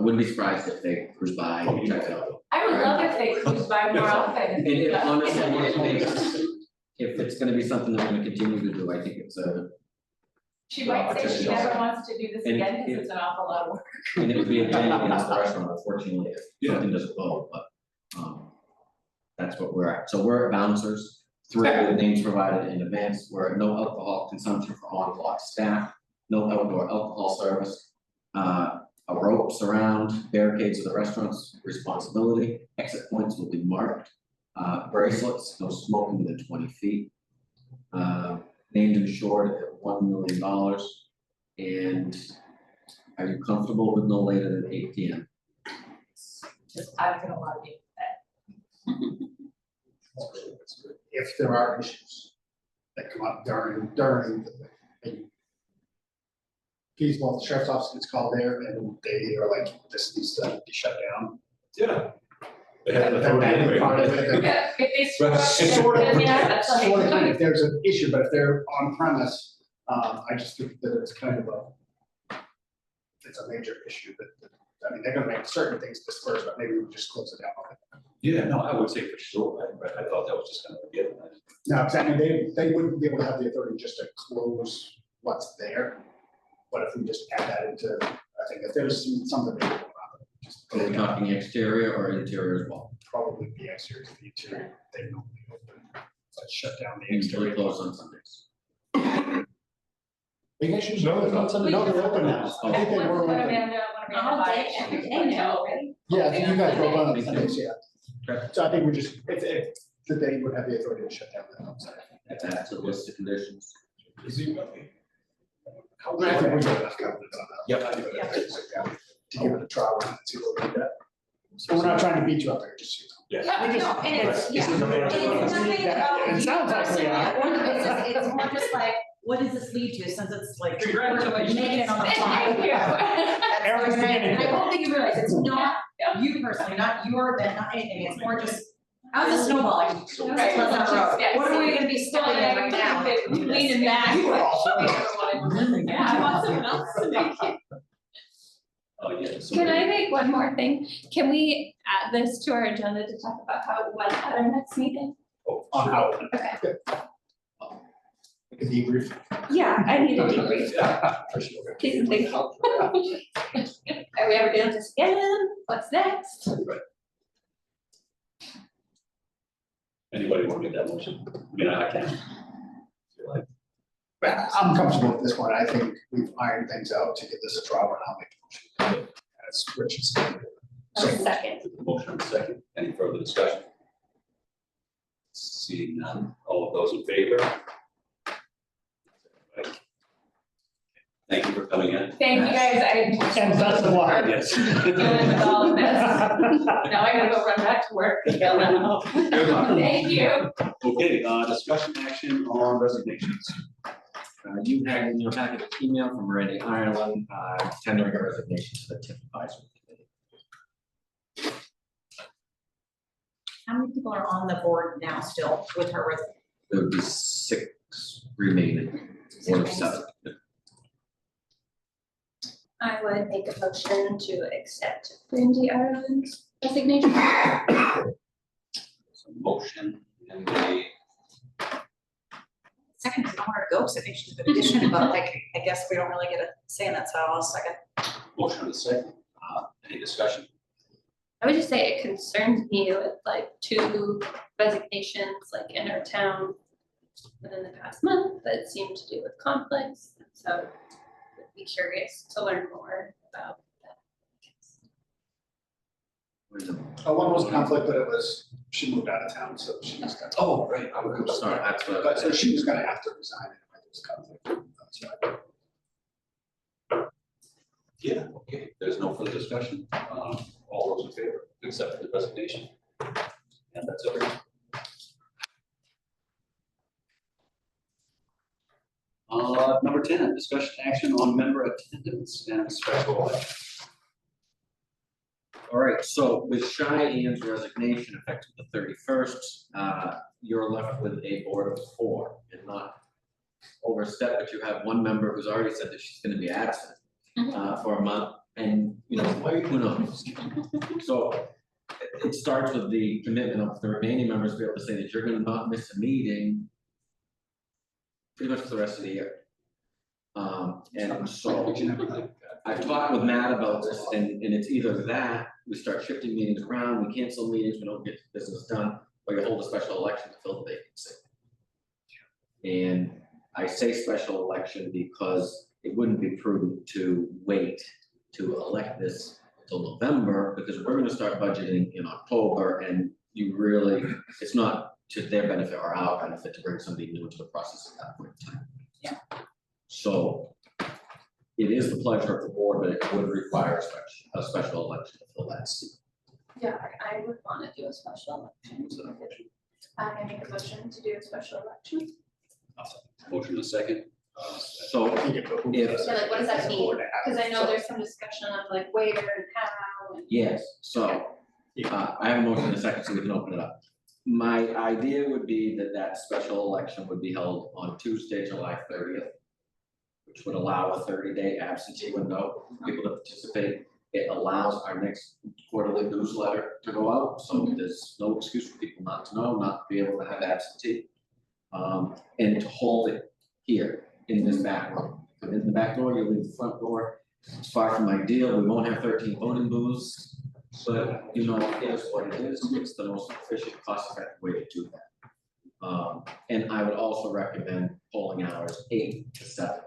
wouldn't be surprised if they cruise by and check it out. I would love if they cruise by more often. And if honestly, if it's gonna be something that we're gonna continue to do, I think it's She might say she never wants to do this And again, if- because it's an awful lot of work. and it would be a thing against the restaurant, unfortunately, if something doesn't go, but that's what we're at. So we're at bouncers, 3 of the names provided in advance, we're at no alcohol consumption for on-clock staff, no outdoor alcohol service. A rope surround barricades of the restaurant's responsibility, exit points will be marked. Bracelets, no smoking within 20 feet. Named and insured at $1 million. And are you comfortable with no later than 8 p.m.? Just, I'm gonna want to be that. If there are issues that come up during the thing. People, the sheriff's office gets called there and they are like, this needs to be shut down. Yeah. They have Then that'd be part of it, then- Yeah, if they Right. Sort of, yeah, that's like. sort of thing, if there's an issue, but if they're on premise, I just think that it's kind of it's a major issue, but, I mean, they're gonna make certain things disperse, but maybe we just close it down. Yeah, no, I would say for sure, I thought that was just kind of a given. No, because I mean, they wouldn't be able to have the authority just to close what's there. But if we just add that into, I think if there's something, just Are we talking exterior or interior as well? probably the exterior, the interior, they don't open, so shut down the Usually exterior. closed on Sundays. You guys should know, they're not, no, they're open now. I think they were When open. Amanda, All day, every day now, right? Yeah, I think you guys were open on Thank you. Sundays, yeah. Okay. So I think we just, if that they would have the authority to shut down the outside. Add that to the list of conditions. I think we got enough confidence on that. Yep. I think that- To give it a try, run and see what we get. So we're not trying to beat you up there, just so you know. Yeah, We just- No, and it's, This yeah, is a very- and it's nothing about It you sounds like we personally, are. or the business, it's more just like, what does this lead to, since it's like. Congratulations. Making it on the fly. Thank you. Everyone's And I beginning. hope that you realize it's not you personally, not your event, not anything, it's more just, how's it snowballing? Right. Let's not road. Yes. What are we gonna be stepping in right now? Leaning back. You were also- Yeah, I want someone else to make it. Oh, yeah. So Can Can I make one more thing? Can we add this to our agenda to talk about how it went at our next meeting? On how, Okay. like a debrief. Yeah, I need a debrief. For sure. Please and thank you. Are we ever doing this again? What's next? Anybody want to make that motion? I mean, I can. Feel like, I'm comfortable with this one. I think we've ironed things out to get this a trial, and I'll make a motion. As Rich is saying. Second. motion on the second, any further discussion? Seeing none, all of those in favor? Thank you for coming in. Thank you guys, And best of luck. Yes. dealing with all of this. Now I gotta go run back to work. Good luck. Thank you. Okay, discussion action on resignations. You had in your packet an email from Randy Ireland, tendering a resignation to the TIP advisory committee. How many people are on the board now still with her? There would be 6 remaining, 1 of 7. I would make a motion to accept Randy Ireland's resignation. So motion and a Second, I don't want her to go, because I think she's a good addition, but like, I guess we don't really get a say in that, so I'll second. motion on the second, any discussion? I would just say it concerns me with like 2 resignations like in our town within the past month that seem to do with conflicts. So I'd be curious to learn more about that. One was conflict, but it was, she moved out of town, so she was gonna. Oh, right. I'm sorry, that's what. But so she was gonna have to resign if it was conflict. That's right. Yeah, okay, there's no further discussion, all those in favor, accept the resignation. And that's it. Number 10, discussion action on member attendance and special election. All right, so with Cheyenne's resignation effective the 31st, you're left with a board of 4 and not overstep, but you have 1 member who's already said that she's gonna be absent for a month, and you know, who knows? So it starts with the commitment of the remaining members to be able to say that you're gonna not miss a meeting pretty much for the rest of the year. And so I've talked with Matt about this, and it's either that, we start shifting meetings around, we cancel meetings, we don't get business done, or you hold a special election to fill the vacancy. And I say special election because it wouldn't be prudent to wait to elect this until November, because we're gonna start budgeting in October, and you really, it's not to their benefit or our benefit to bring somebody new into the process at that point in time. Yeah. So it is the pleasure of the board, but it would require a special election to fill that seat. Yeah, I would want to do a special election. So that motion. I make a motion to do a special election. Motion to second. So I think it behooves If- us So like, what does that as a mean? board to have Because I it. know So- there's some discussion of like where and how and. yes, so I have a motion in a second, so we can open it up. My idea would be that that special election would be held on Tuesday, July 30th, which would allow a 30-day absentee window for people to participate. It allows our next quarterly newsletter to go out, so there's no excuse for people not to know, not to be able to have absentee. And to hold it here in this back room. Come in the back door, you leave the front door. It's far from ideal, we won't have 13 voting booths, but you know, it is what it is. It's the most efficient, cost-effective way to do that. And I would also recommend polling hours 8 to 7.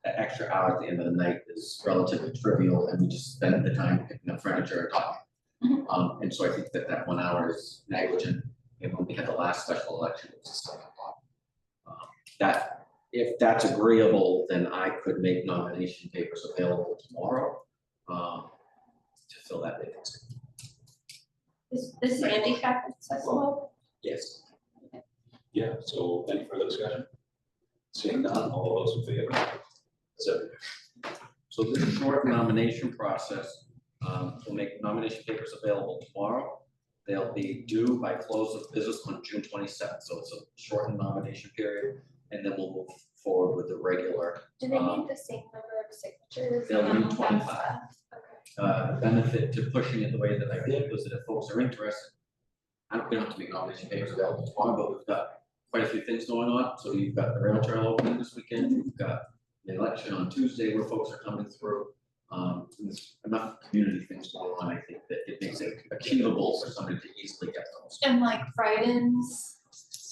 That extra hour at the end of the night is relatively trivial, and we just spend the time picking up furniture and talking. And so I think that that 1 hour is negligent, and when we had the last special election, it was just like a lot. That, if that's agreeable, then I could make nomination papers available tomorrow, to fill that vacancy. Is this handicap accessible? Yes. Yeah, so any further discussion? Seeing none, all those in favor? So this short nomination process, will make nomination papers available tomorrow. They'll be due by close of business on June 27th, so it's a shortened nomination period, and then we'll move forward with the regular. Do they need the same number of signatures? They'll need and 25. stuff? Okay. The benefit to pushing it the way that I did was that if folks are interested, we don't have to make nomination papers available tomorrow, but we've got quite a few things going on. So you've got the rail trail opening this weekend, you've got the election on Tuesday where folks are coming through. There's enough community things going on, I think, that it makes it achievable for somebody to easily get those. And like write-ins,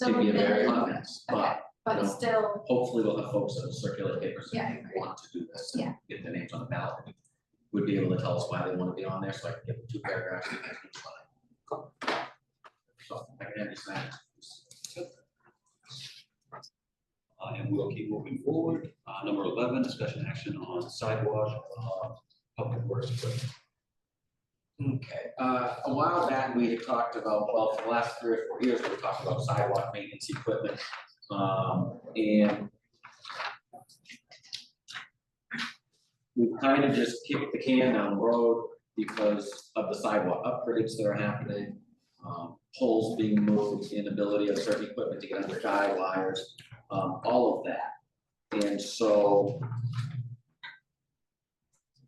It can be a very some of hot them, mess, okay, but but know, still, hopefully we'll have folks that will circulate papers Yeah, I and agree. want to do this and Yeah. get their names on the ballot. Would be able to tell us why they want to be on there, so I can give them 2 paragraphs. And they can sign. So I can have you sign it. And we'll keep moving forward. Number 11, discussion action on sidewalk, public works equipment. Okay, a while back, we had talked about, well, for the last 3 or 4 years, we talked about sidewalk maintenance equipment. And we've kind of just kicked the can down the road because of the sidewalk upgrades that are happening. Poles being moved, inability of certain equipment to get under guide wires, all of that. And so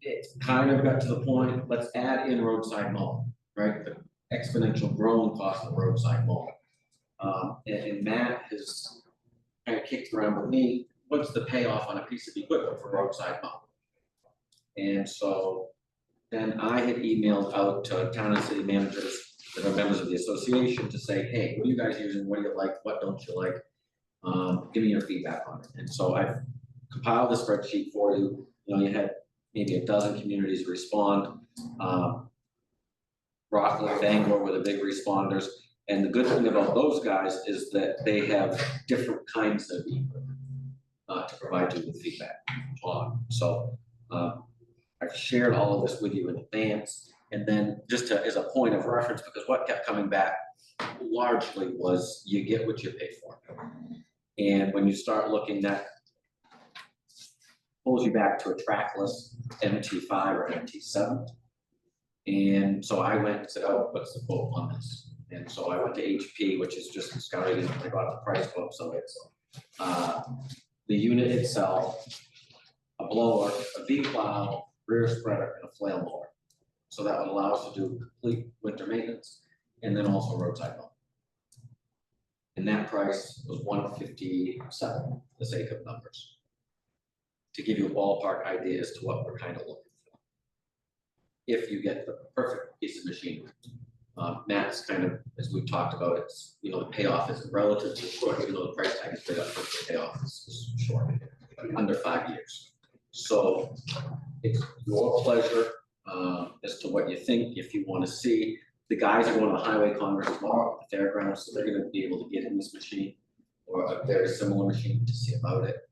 it's kind of got to the point, let's add in roadside mowing, right? The exponential growing cost of roadside mowing. And Matt has kind of kicked around with me, what's the payoff on a piece of equipment for roadside mowing? And so then I had emailed out to town and city managers that are members of the association to say, hey, what are you guys using? What do you like? What don't you like? Give me your feedback on it. And so I've compiled the spreadsheet for you. You know, you had maybe a dozen communities respond. Rockland, Bangor were the big responders. And the good thing about those guys is that they have different kinds of equipment to provide you with feedback on. So I've shared all of this with you in advance. And then just as a point of reference, because what kept coming back largely was you get what you pay for. And when you start looking at, pulls you back to a trackless MT5 or MT7. And so I went and said, oh, what's the quote on this? And so I went to HP, which is just scouting, and I got the price quote. So it's the unit itself, a blower, a V-plow, rear spreader, and a flail mower. So that would allow us to do complete winter maintenance and then also roadside mowing. And that price was $157 for the sake of numbers. To give you a ballpark idea as to what we're kind of looking for. If you get the perfect piece of machinery. Matt's kind of, as we've talked about, it's, you know, the payoff is relatively short, even though the price tag is big up, the payoff is short, under 5 years. So it's your pleasure as to what you think, if you want to see. The guys are going to the Highway Congress tomorrow at the fairgrounds, so they're going to be able to get in this machine or a very similar machine to see about it.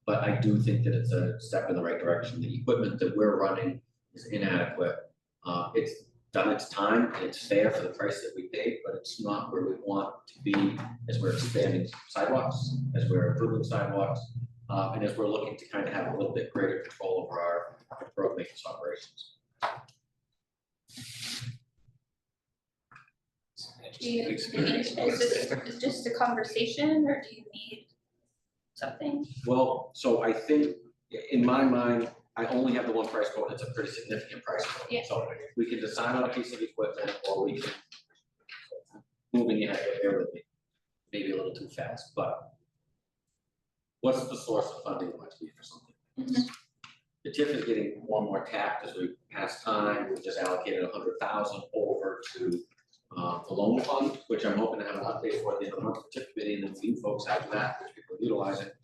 But I do think that it's a step in the right direction. The equipment that we're running is inadequate. It's done its time, and it's fair for the price that we paid, but it's not where we want to be as we're expanding sidewalks, as we're improving sidewalks, and as we're looking to kind of have a little bit greater control over our road maintenance operations. do you need, is this just a conversation, or do you need something? Well, so I think in my mind, I only have the one price quote. It's a pretty significant price quote. Yeah. So we can decide on a piece of equipment, or we can moving ahead here with me, maybe a little too fast, but what's the source of funding going to be for something like this? The TIF is getting more and more tapped as we pass time. We just allocated 100,000 over to the loan fund, which I'm hoping to have an update for at the end of the month for TIF committee, and then you folks after that, which people utilize it.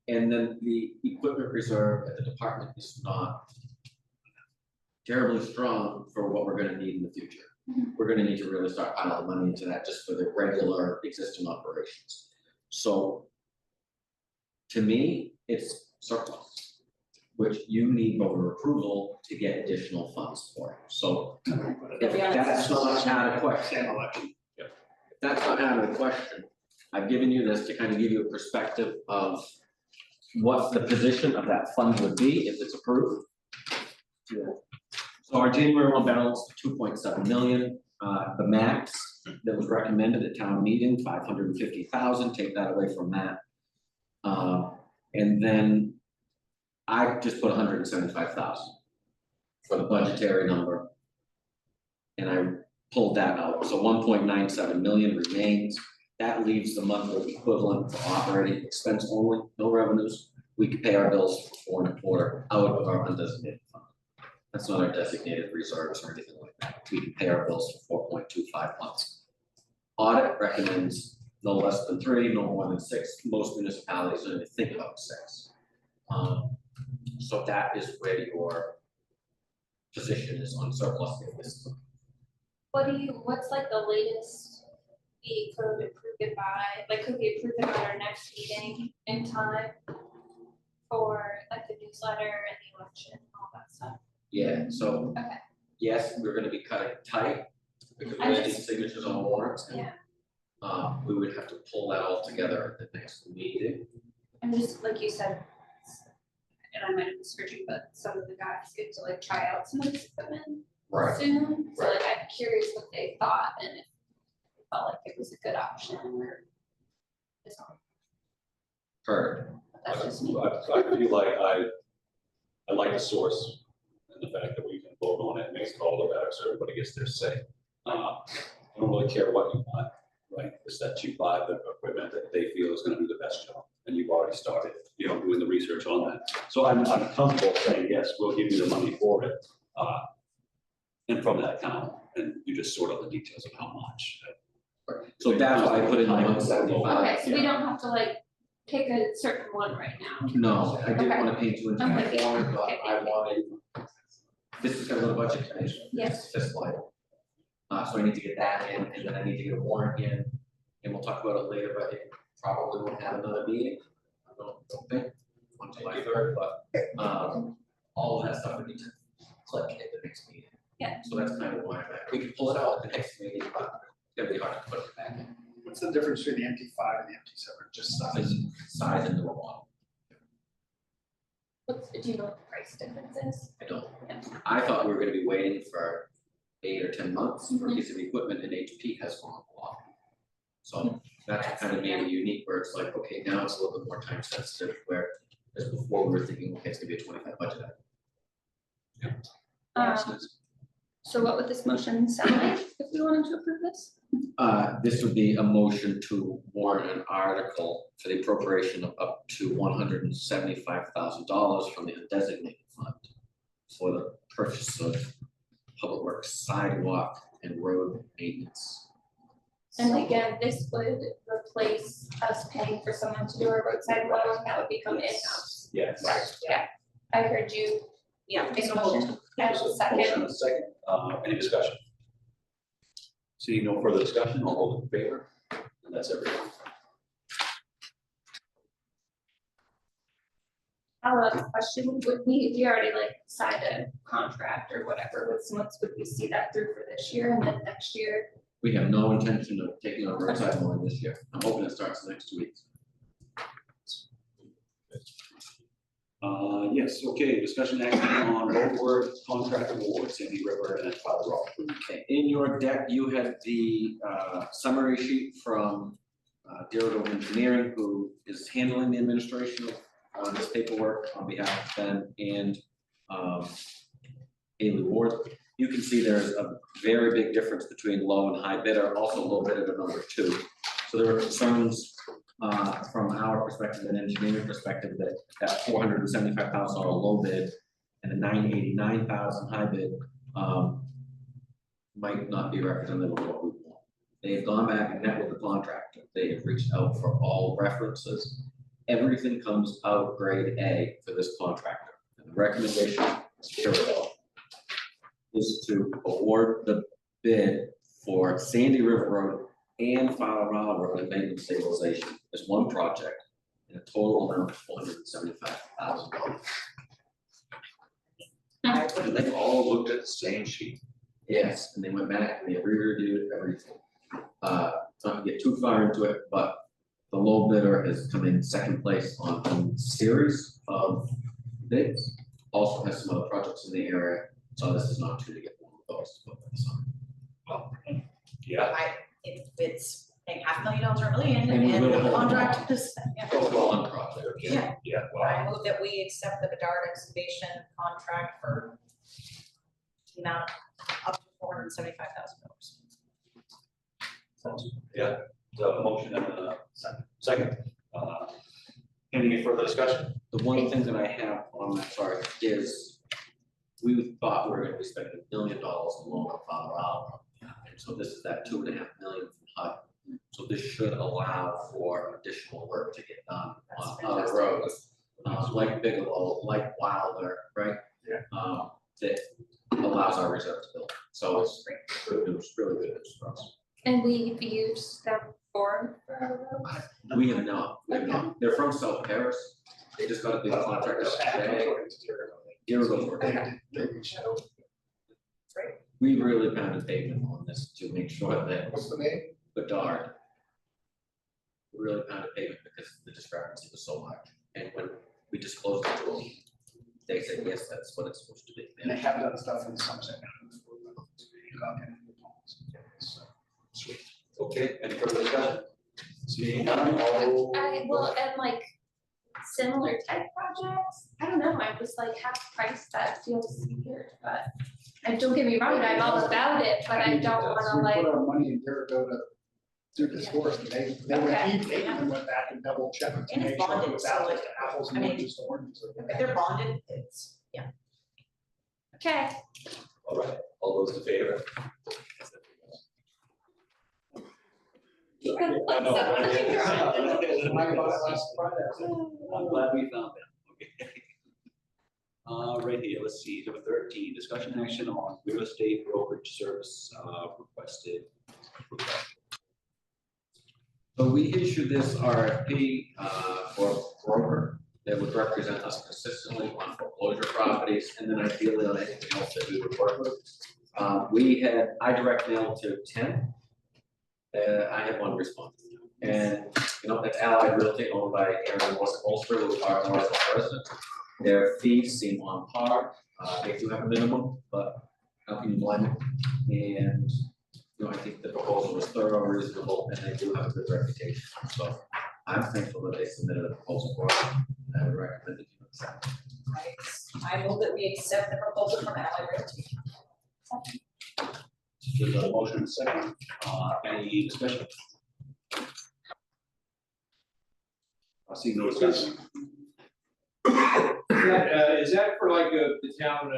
And then the equipment reserve at the department is not terribly strong for what we're gonna need in the future. We're gonna need to really start piling money into that just for the regular existing operations. So to me, it's surplus, which you need voter approval to get additional funds for. So if that's not out of question, if that's not out of the question, I've given you this to kind of give you a perspective of what the position of that fund would be if it's approved. So our January 1 balance, 2.7 million, the max that was recommended at town meeting, 550,000, take that away from that. And then I just put 175,000 for the budgetary number. And I pulled that out, so 1.97 million remains. That leaves the monthly equivalent for operating expense only, no revenues. We can pay our bills for 4.25 out of our undesignated fund. That's not our designated reserves or anything like that. We can pay our bills for 4.25 months. Audit recommends no less than 3, no more than 6. Most municipalities only think about 6. So that is where your position is on surplus if this is. What's like the latest we could approve it by, like, could we approve it at our next meeting in time? For like the newsletter and the election and all that stuff? Yeah, so. Okay. Yes, we're gonna be cutting tight because we need signatures on warrants. And, Yeah. we would have to pull that all together at the next meeting. And just like you said, and I might have misheard you, but some of the guys get to like try out some of this equipment soon. So like I'm curious what they thought and if they felt like it was a good option or. It's not. Heard. That's just me. I feel like I like the source and the fact that we can vote on it makes it all the better, so everybody gets their say. I don't really care what you want, right? It's that you buy the equipment that they feel is gonna do the best job, and you've already started, doing the research on that. So I'm comfortable saying, yes, we'll give you the money for it, and from that account, and you just sort out the details of how much. So that's why I put in the 175. Okay, so we don't have to like pick a certain one right now. No, I didn't Okay. wanna paint you into I'm a with you. corner, but Okay. I wanted. This is gonna go to budget commission. Yes. Fiscal item. So I need to get that in, and then I need to get a warrant in, and we'll talk about it later, but it probably won't have another meeting. I don't think, on July 3rd, but, all of that stuff we need to click at the next meeting. Yeah. So that's kind of why we can pull it out at the next meeting, but it's gonna be hard to put it back in. What's the difference between the MT5 and the MT7? Just size? Size and the model. Do you know what the price difference is? I don't. Yeah. I thought we were gonna be waiting for 8 or 10 months for a piece of equipment, and HP has gone a lot. So that's kind of made it unique, where it's like, okay, now it's a little bit more time sensitive, where as before we were thinking, okay, it's gonna be a 25 budget item. So what would this motion sound like if we wanted to approve this? This would be a motion to warrant an article for the appropriation of up to $175,000 from the undesignated fund for the purchase of public works sidewalk and road maintenance. And again, this would replace us paying for someone to do our roadside mowing, that would become in-house. Yes. Right, yeah, I heard you make a motion, I will Motion second. and a second, any discussion? Seeing no further discussion, all those in favor? And that's everything. I'll ask a question, would we already like signed a contract or whatever with someone, would we see that through for this year and then next year? We have no intention of taking on roadside mowing this year. I'm hoping it starts the next 2 weeks. Yes, okay, discussion action on roadwork contract award, Sandy River and Powder Rock. Okay, in your deck, you had the summary sheet from Deerfield Engineering, who is handling the administration of this paperwork on behalf of Ben and Haley Ward. You can see there's a very big difference between low and high bidder, also low bidder to number 2. So there were concerns from our perspective and engineering perspective that $475,000 low bid and the $989,000 high bid might not be representative of what we want. They have gone back and met with the contractor. They have reached out for all references. Everything comes out grade A for this contractor. And the recommendation, here we go, is to award the bid for Sandy River Road and Fowler Road and maintenance stabilization as one project in a total amount of $475,000. And they all looked at the same sheet. Yes, and they went back and they re-reviewed everything. Not to get too far into it, but the low bidder has come in second place on a series of bids. Also has some other projects in the area, so this is not true to get one of those to put this on. Yeah, If it's paying $500,000 or $1 million And we and will- the contract is, Overall on project. yeah. Yeah, I move that we accept the Bedard excavation contract for the amount up to $475,000. Yeah, the motion and second. Any further discussion? The one thing that I have on that chart is we thought we were gonna be spending $1 million along on Father Island. And so this is that 2.5 million from HUD. So this should allow for additional work to get done on other roads, like Bigelow, like Wilder, right? Yeah. That allows our reserve to build. So it's good news, really good news for us. And we've used them for. We have not. They're from South Paris. They just got a big contract out today. Here goes work. They reached out. We really pounded pavement on this to make sure that What's the name? Bedard. We really pounded pavement because the discrepancy was so much. And when we disclosed it to them, they said, yes, that's what it's supposed to be. And they have done stuff in Somerset County before. Sweet. Okay, any further discussion? Seeing none, all. Well, and like similar type projects, I don't know, I was like half price, that feels weird, but. And don't get me wrong, I'm all about it, but I don't wanna like. We put our money in Jericho to do this for us, and they even went back and double checked to And make it's sure it bonded, was so apples like, to apples I and mean, oranges to oranges. If they're bonded, it's, yeah. Okay. All right, all those in favor? Good I know, luck, right? so. I bought it last Friday. I'm glad we found them, okay. Right here, let's see, number 13, discussion action on real estate brokerage service requested. So we issued this RFP for a broker that would represent us consistently on foreclosure properties and then ideally on anything else that we would work with. I direct mailed to 10. I had one respond. And, that's Allied Realty owned by Aaron Bolster, who is our Norridgewock president. Their fees seem on par. They do have a minimum, but how can you blame them? And, I think the proposal was thorough, reasonable, and they do have a good reputation. So I'm thankful that they submitted a proposal for us. I would recommend that you accept. I move that we accept the proposal from Allied Realty. There's a motion and a second, any discussion? I see no discussion. Is that for like the town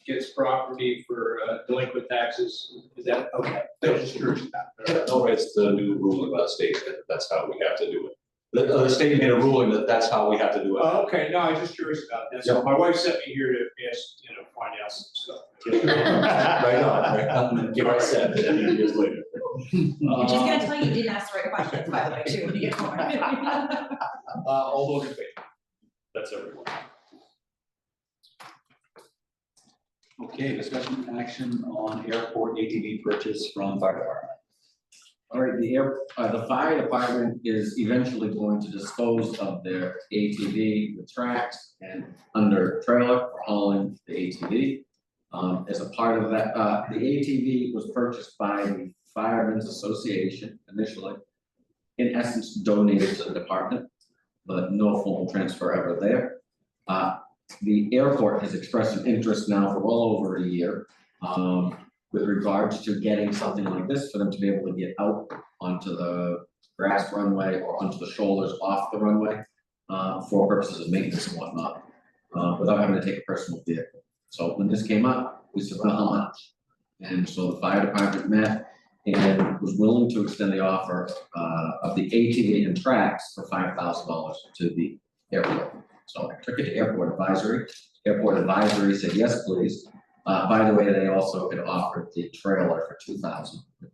gets property for delinquent taxes? Is that, okay, I was just curious about that. No, it's the new ruling by the state that that's how we have to do it. The state made a ruling that that's how we have to do it. Oh, okay, no, I was just curious about that. So my wife sent me here to ask, find out some stuff. Right on. Give our set, and then years later. I'm just gonna tell you, you didn't ask the right questions, by the way, too, when you get more. All those in favor? That's everyone. Okay, discussion action on airport ATV purchase from fire department. All right, the fire department is eventually going to dispose of their ATV with tracks and under trailer for hauling the ATV. As a part of that, the ATV was purchased by the Firemen's Association initially. In essence, donated to the department, but no formal transfer ever there. The airport has expressed an interest now for well over a year. With regards to getting something like this for them to be able to get out onto the grass runway or onto the shoulders off the runway for purposes of maintenance and whatnot, without having to take a personal vehicle. So when this came up, we said, well, how much? And so the fire department met and was willing to extend the offer of the ATV and tracks for $5,000 to the airport. So I took it to airport advisory. Airport advisory said, yes, please. By the way, they also had offered the trailer for $2,000.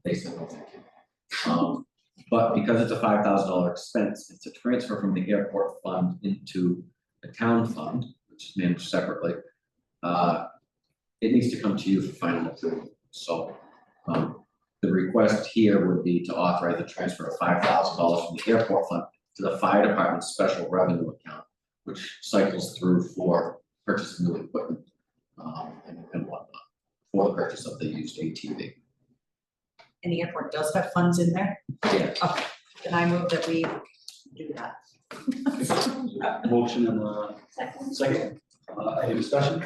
They said, no, thank you. But because it's a $5,000 expense, it's a transfer from the airport fund into the town fund, which is managed separately. It needs to come to you for final approval. So the request here would be to authorize the transfer of $5,000 from the airport fund to the fire department's special revenue account, which cycles through for purchase of new equipment. And whatnot for the purchase of the used ATV. and the airport does have funds in there? Yeah. Okay, then I move that we do that. Motion and second, any discussion?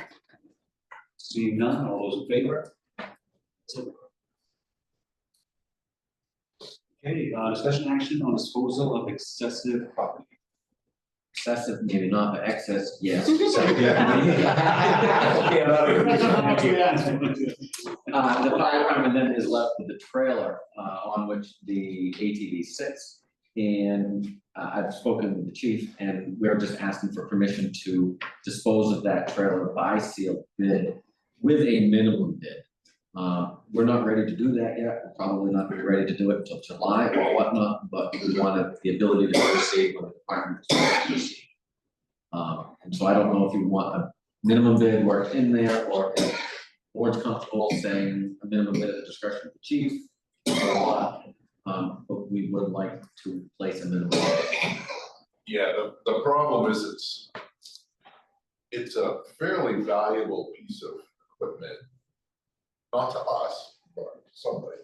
Seeing none, all those in favor? Okay, discussion action on disposal of excessive property. Excessive, maybe not, but excess, yes. So, The fire department then is left with the trailer, on which the ATV sits. And, I've spoken with the chief, and we're just asking for permission to dispose of that trailer by sealed bid with a minimum bid. We're not ready to do that yet, we're probably not gonna be ready to do it until July or whatnot, but we wanted the ability to proceed when the department is ready to proceed. And so I don't know if you want a minimum bid worked in there, or if the board's comfortable saying a minimum bid at the discretion of the chief. But we would like to place a minimum bid. Yeah, the problem is it's a fairly valuable piece of equipment. Not to us, but to somebody.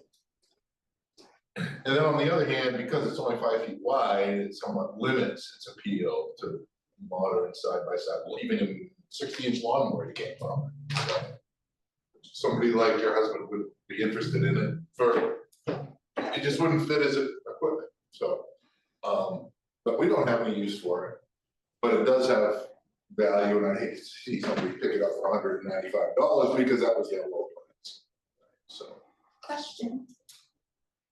And then on the other hand, because it's only 5 feet wide, it somewhat limits its appeal to modern side by side, well, even in 60-inch lawnmower it came from. Somebody like your husband would be interested in it for, it just wouldn't fit as equipment, so. But we don't have any use for it, but it does have value, and I hate to see somebody pick it up for $195 because that was their low price. So. Question.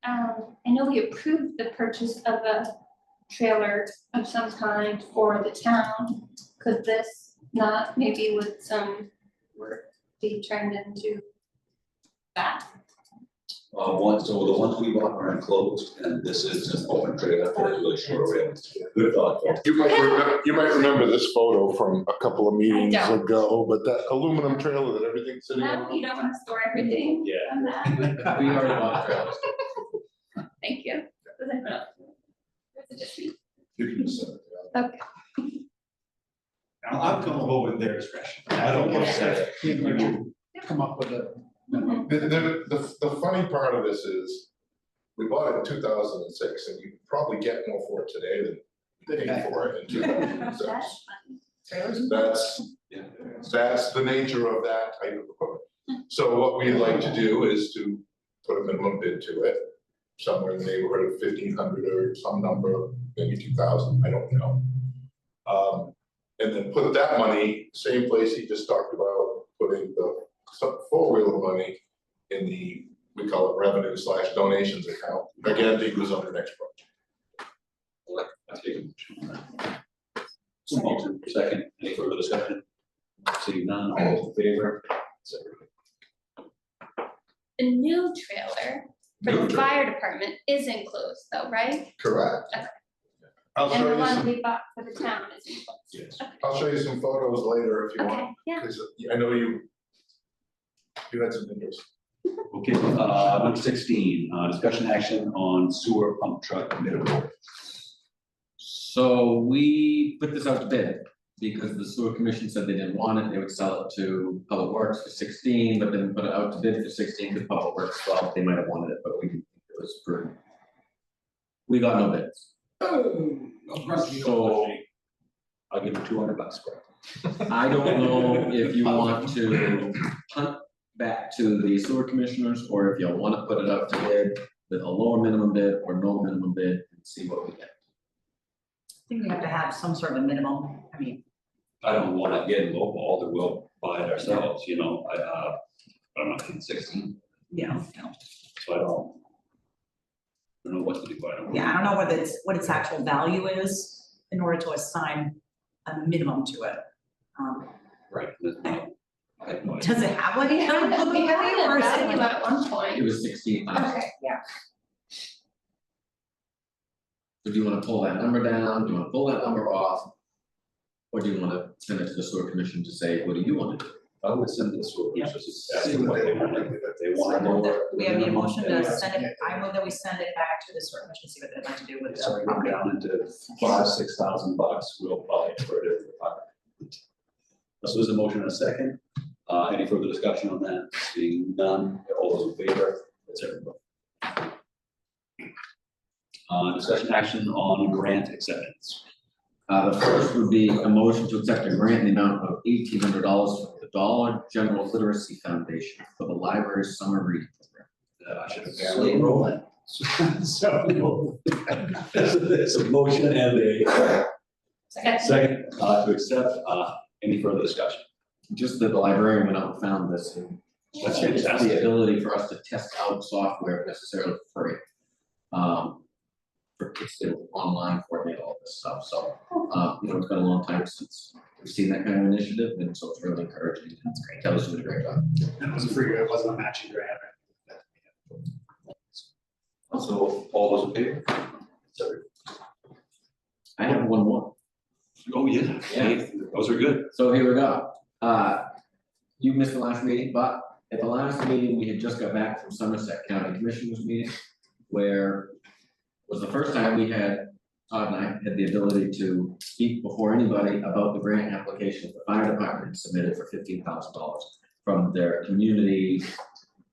I know we approved the purchase of a trailer of some kind for the town. Could this not, maybe with some work, be turned into that? So the ones we bought are enclosed, and this is an open trailer, for really short rails. Good thought, though. You might remember this photo from a couple of meetings don't. ago, but that aluminum trailer that everything's sitting No, on. you don't wanna store everything Yeah. on that. We already bought trailers. Thank you. That's just me. You can just send it down. Okay. I'm comfortable with their discretion. I don't want to say it. Come up with a. The funny part of this is, we bought it in 2006, and you probably get more for it today than you paid for it in 2006. That's Trailers? That's the nature of that type of equipment. So what we'd like to do is to put a minimum bid to it, somewhere in the neighborhood of 1,500 or some number, maybe 2,000, I don't know. And then put that money, same place he just talked about, putting the four-wheeler money in the, we call it revenue/donations account. Again, it goes on the next project. I take a motion on that. So motion, second, any further discussion? Seeing none, all those in favor? The new trailer for New the trailer. fire department is enclosed though, right? Correct. Okay. I'll And show the you one some, we bought for the town is enclosed. Yes. I'll show you some photos later if you want, Okay, yeah. because I know you had some interest. Okay, number 16, discussion action on sewer pump truck bid award. So we put this out to bid because the sewer commission said they didn't want it, they would sell it to Public Works for 16, but then put it out to bid for 16 because Public Works thought they might have wanted it, but we didn't think it was prudent. We got no bids. So I'll give you $200 for it. I don't know if you want to punt back to the sewer commissioners, or if you want to put it up to bid with a lower minimum bid or no minimum bid and see what we get. I think we have to have some sort of a minimum, I mean, I don't want to get lowballed, or we'll buy it ourselves, you know, I'm not getting 16, you know, so I don't know what to do, I don't. yeah, I don't know what its actual value is in order to assign a minimum to it. Right. I have no idea. Does it have like? We had a value at one It point. was 16. Okay, yeah. So do you want to pull that number down? Do you want to pull that number off? Or do you want to send it to the sewer commission to say, what do you want to do? I would send this to Yeah. just ask them what they want, if they want to lower. We have a motion to Yeah. send it, I move that we send it back to the sewer commission, see what they'd like to do with So the we go property. down into $5,000-6,000, we'll buy it for a different department. So there's a motion and a second. Any further discussion on that? Seeing none, all those in favor? That's everybody. Discussion action on grant acceptance. The first would be a motion to accept a grant in the amount of $1,800 from the Dollar General Literacy Foundation for the library's summer reading program. I should have barely rolled it. So, it's a motion and a second, to accept, any further discussion? Just that the librarian went out and found this, and That's it's fantastic. the ability for us to test out software necessarily for free. For kids to online coordinate all this stuff, so, it's been a long time since we've seen that kind of initiative, and so it's really encouraging. That's great. Kelly's doing a great job. It wasn't free, it wasn't a matching grant. So all those in favor? I have one more. Oh, yeah. Yeah. Those are good. So here we go. You missed the last meeting, but at the last meeting, we had just got back from Somerset County Commissioners meeting, where it was the first time we had, Todd and I had the ability to speak before anybody about the grant application the fire department submitted for $15,000 from their community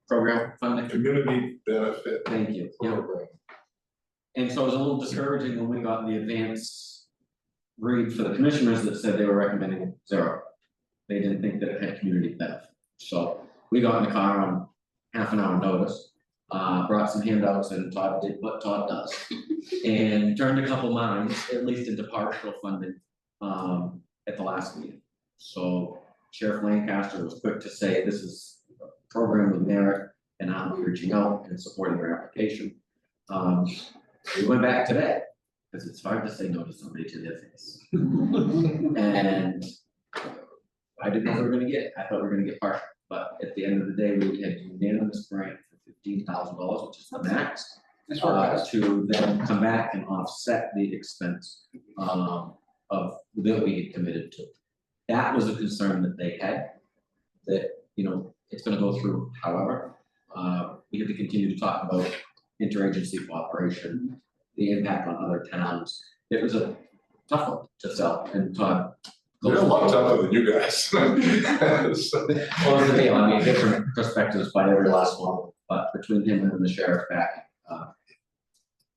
program funding. Community benefit Thank you. Yeah. program. And so it was a little discouraging when we got the advance read for the commissioners that said they were recommending 0. They didn't think that it had community benefit. So we got in the car on half an hour notice, brought some handouts, and Todd did what Todd does. And turned a couple minds, at least into partial funding, at the last meeting. So Sheriff Lancaster was quick to say, this is a program with merit, and I'll be reaching out and supporting your application. We went back today, because it's hard to say no to somebody to their face. And I didn't know we were gonna get it. I thought we were gonna get partial, but at the end of the day, we had unanimous grant for $15,000, which is the max. To then come back and offset the expense of that we had committed to. That was a concern that they had, that, it's gonna go through. However, we have to continue to talk about interagency cooperation, the impact on other towns. It was a tough one to sell, and Todd. They're a lot tougher than you guys. Well, it's the deal, I mean, different perspectives by every last one, but between him and the sheriff back,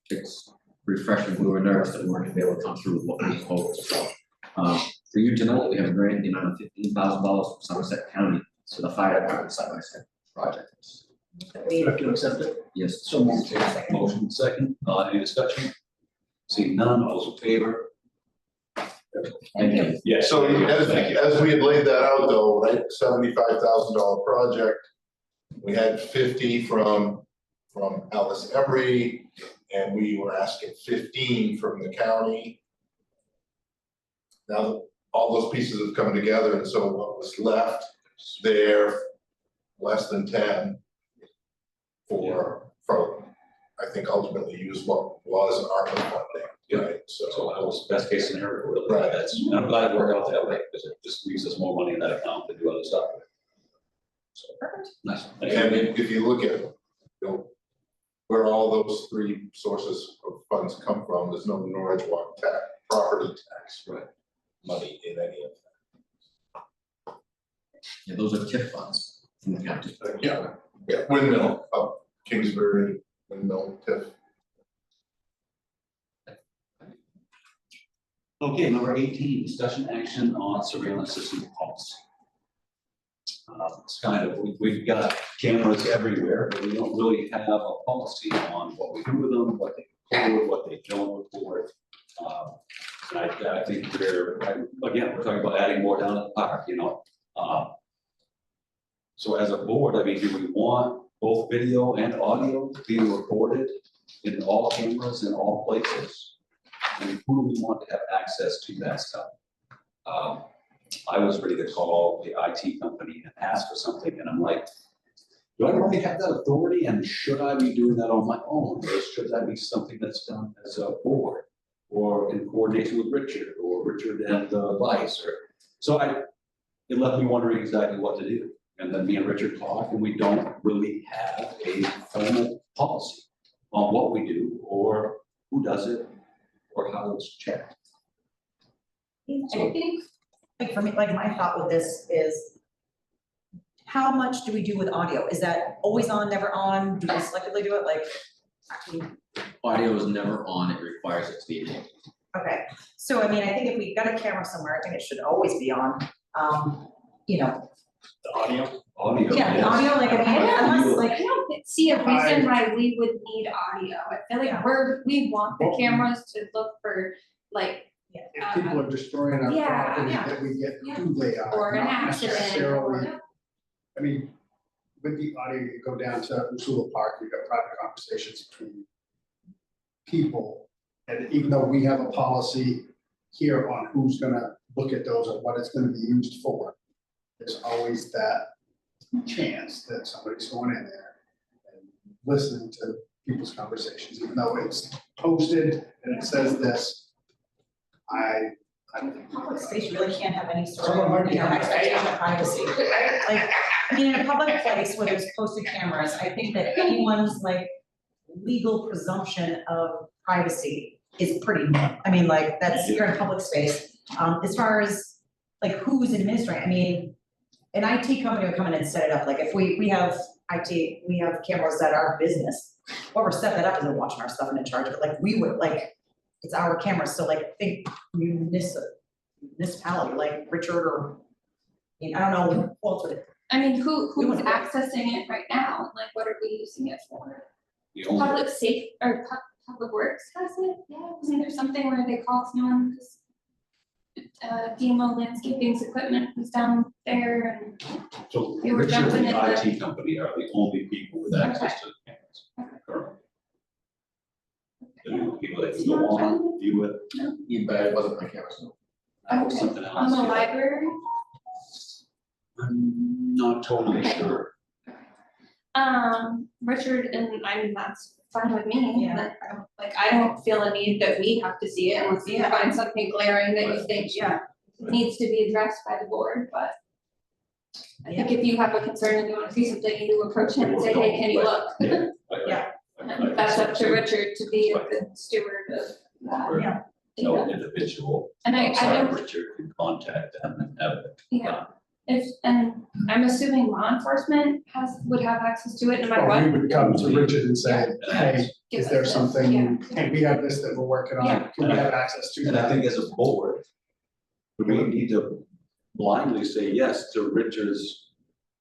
it's refreshing. We were nervous that we weren't gonna be able to come through with what we hoped, so. For you tonight, we have a grant in the amount of $15,000 from Somerset County, so the fire department side-by-side project. You have to accept it. Yes. So moved. Motion second, any discussion? Seeing none, all those in favor? Thank you. Yes. So Thank you. as we had laid that out though, right, $75,000 project. We had 50 from Alice Emery, and we were asking 15 from the county. Now, all those pieces have come together, and so what was left there, less than 10 for, I think ultimately use what was ARPA funding, right? So that was best case scenario, really. Right. And I'm glad it worked out that way, because it just leaves us more money in that account to do other stuff with. So, nice. Thank you. And if you look at, where all those 3 sources of funds come from, there's no Norridgewock property tax money in any of Yeah, those are TIF funds from the county. that. Yeah, windmill up Kingsbury, windmill, TIF. Okay, number 18, discussion action on surveillance system policy. It's kind of, we've got cameras everywhere, but we don't really have a policy on what we do with them, what they record, what they don't record. And I think again, we're talking about adding more down at the park, So as a board, I mean, do we want both video and audio being recorded in all cameras in all places? And who do we want to have access to that stuff? I was ready to call the IT company and ask for something, and I'm like, do I really have that authority, and should I be doing that on my own, or should that be something that's done as a board, or in coordination with Richard, or Richard and the vice, or, so it left me wondering exactly what to do. And then me and Richard talked, and we don't really have a formal policy on what we do, or who does it, or how it's checked. I think, like for me, like my thought with this is how much do we do with audio? Is that always on, never on? Do we selectively do it? Like, Audio is never on, it requires it to be enabled. okay, so I mean, I think if we've got a camera somewhere, I think it should always be on. You know, The audio. Audio, yeah, the yes. audio, like, I mean, unless like, I don't see a reason why we would need audio. I feel like Yeah. we want the cameras to look for like, If people are destroying our Yeah, property, yeah. that we get Yeah. who they are. or an not accident, necessarily- or, I mean, with the audio, you go down to Usula Park, you've got private conversations between people. And even though we have a policy here on who's gonna look at those and what it's gonna be used for, there's always that chance that somebody's going in there and listening to people's conversations, even though it's posted and it says this. I don't think. public space really can't have any sort Someone might of, be you know, on- expectation of privacy. Like, I mean, in a public place where there's posted cameras, I think that anyone's like legal presumption of privacy is pretty, I mean, like, that's, you're in a public space. As far as like who's administering, I mean, an IT company would come in and set it up, like if we have IT, we have cameras that are business. Whoever set that up isn't watching our stuff and in charge of it, like we would, like, it's our cameras, so like think municipality, like Richard or, I mean, I don't know, who else would it. I mean, who's wouldn't- accessing it right now? Like, what are we using it for? The only- Public safe, or public works has it? Yeah, wasn't there something where they called someone because DMO Landscaping's equipment was down there and, So You were Richard jumping and at the IT company are the only people with access to the cameras. Currently. The people that can go on, view it. But it wasn't my camera, so. That was Okay. something else. on the yeah. library. I'm not totally sure. Richard, and I mean, that's fine with me, Yeah. but like, I don't feel a need that we have to see it unless you Yeah. find something glaring that you Right. think Yeah. needs to be addressed by the board, but I think if you have a concern and you wanna see something, you approach him and say, hey, can you look? Yeah. Yeah. And that's up to Richard to be a good steward of that Yeah. No data. individual And I outside don't, Richard can contact them and have it. yeah, and I'm assuming law enforcement would have access to it no matter Well, what. we would come to Richard and say, hey, Give is us there this, something, yeah. hey, we have this that we're working on, Yeah. can we have access to And I that? think as a board, we need to blindly say yes to Richard's.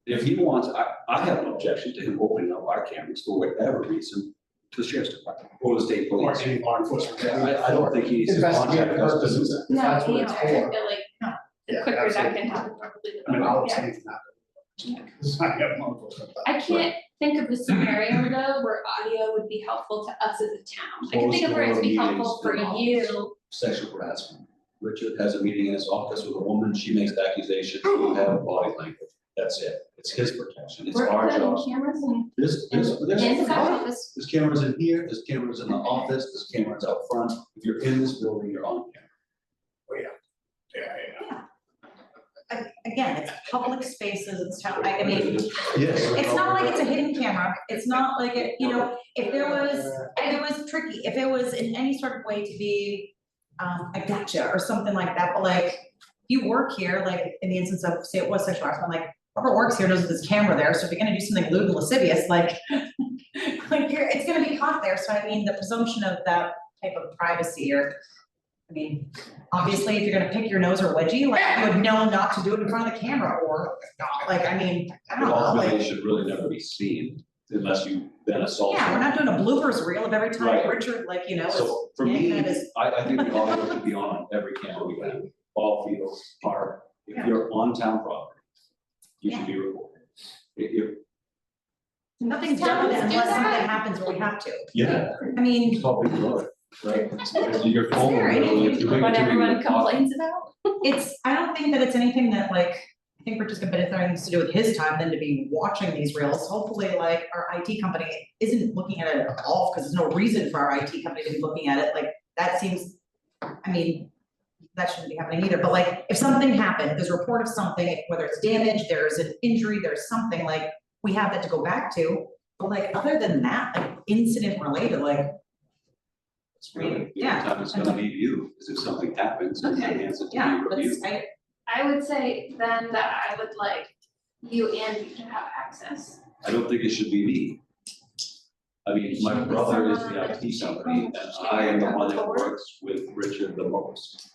If he wants, I have no objection to him opening up our cameras for whatever reason to the sheriff's department or the state Or police. any law enforcement. Yeah, I don't think he needs to contact Investigative us to do purposes, that. if No, that's what you it's know, I feel for. like the Yeah, quicker that absolutely. can happen, probably the I mean, better. I'll Yeah. say that. Because I have law enforcement. I can't think of a scenario though where audio would be helpful to us as a town. I can think of where it'd be helpful for you. Sexual harassment. Richard has a meeting in his office with a woman, she makes the accusation, you have body language. That's it. It's his protection. It's We're our putting job. cameras and There's office. There's cameras in here, there's cameras in the office, there's cameras out front. If you're in this building, you're on camera. Yeah. Again, it's public spaces, it's town, I mean, Yes. it's not like it's a hidden camera, it's not like it, you know, if it was tricky, if it was in any sort of way to be a gotcha or something like that, but like, you work here, like, in the instance of, say it was sexual harassment, like, whoever works here knows there's camera there, so if you're gonna do something lewd and lascivious, like, it's gonna be caught there, so I mean, the presumption of that type of privacy or, I mean, obviously, if you're gonna pick your nose or wedgie, like, you would know not to do it in front of the camera, or not, like, I mean, I don't know, Ultimately, like, it should really never be seen unless you then assault. yeah, we're not doing a bloopers reel of every time Right. Richard, like, you know, is So for me, yanking at his. I think the audio should be on every camera we have, ball fields, park, Yeah. if you're on town property, you should be recorded. If, Nothing's Towns done do unless that. something happens where we have to. yeah, I mean, public road, right? Your phone. there will- anything if you're doing What it to everyone me, complains about. I don't think that it's anything that like, I think Richard's got better things to do with his time than to be watching these reels. Hopefully, like, our IT company isn't looking at it at all, because there's no reason for our IT company to be looking at it, like, that seems, I mean, that shouldn't be happening either, but like, if something happened, there's a report of something, whether it's damage, there's an injury, there's something, like, we have that to go back to. But like, other than that, like, incident related, like, It's really, the Yeah. only time it's gonna be you, is if something happens and Okay. it hands it to yeah, you, review. let's, I would say then that I would like you and you to have access. I don't think it should be me. I mean, my Should be brother is someone the on IT the company, and I am the one that works with Richard the most.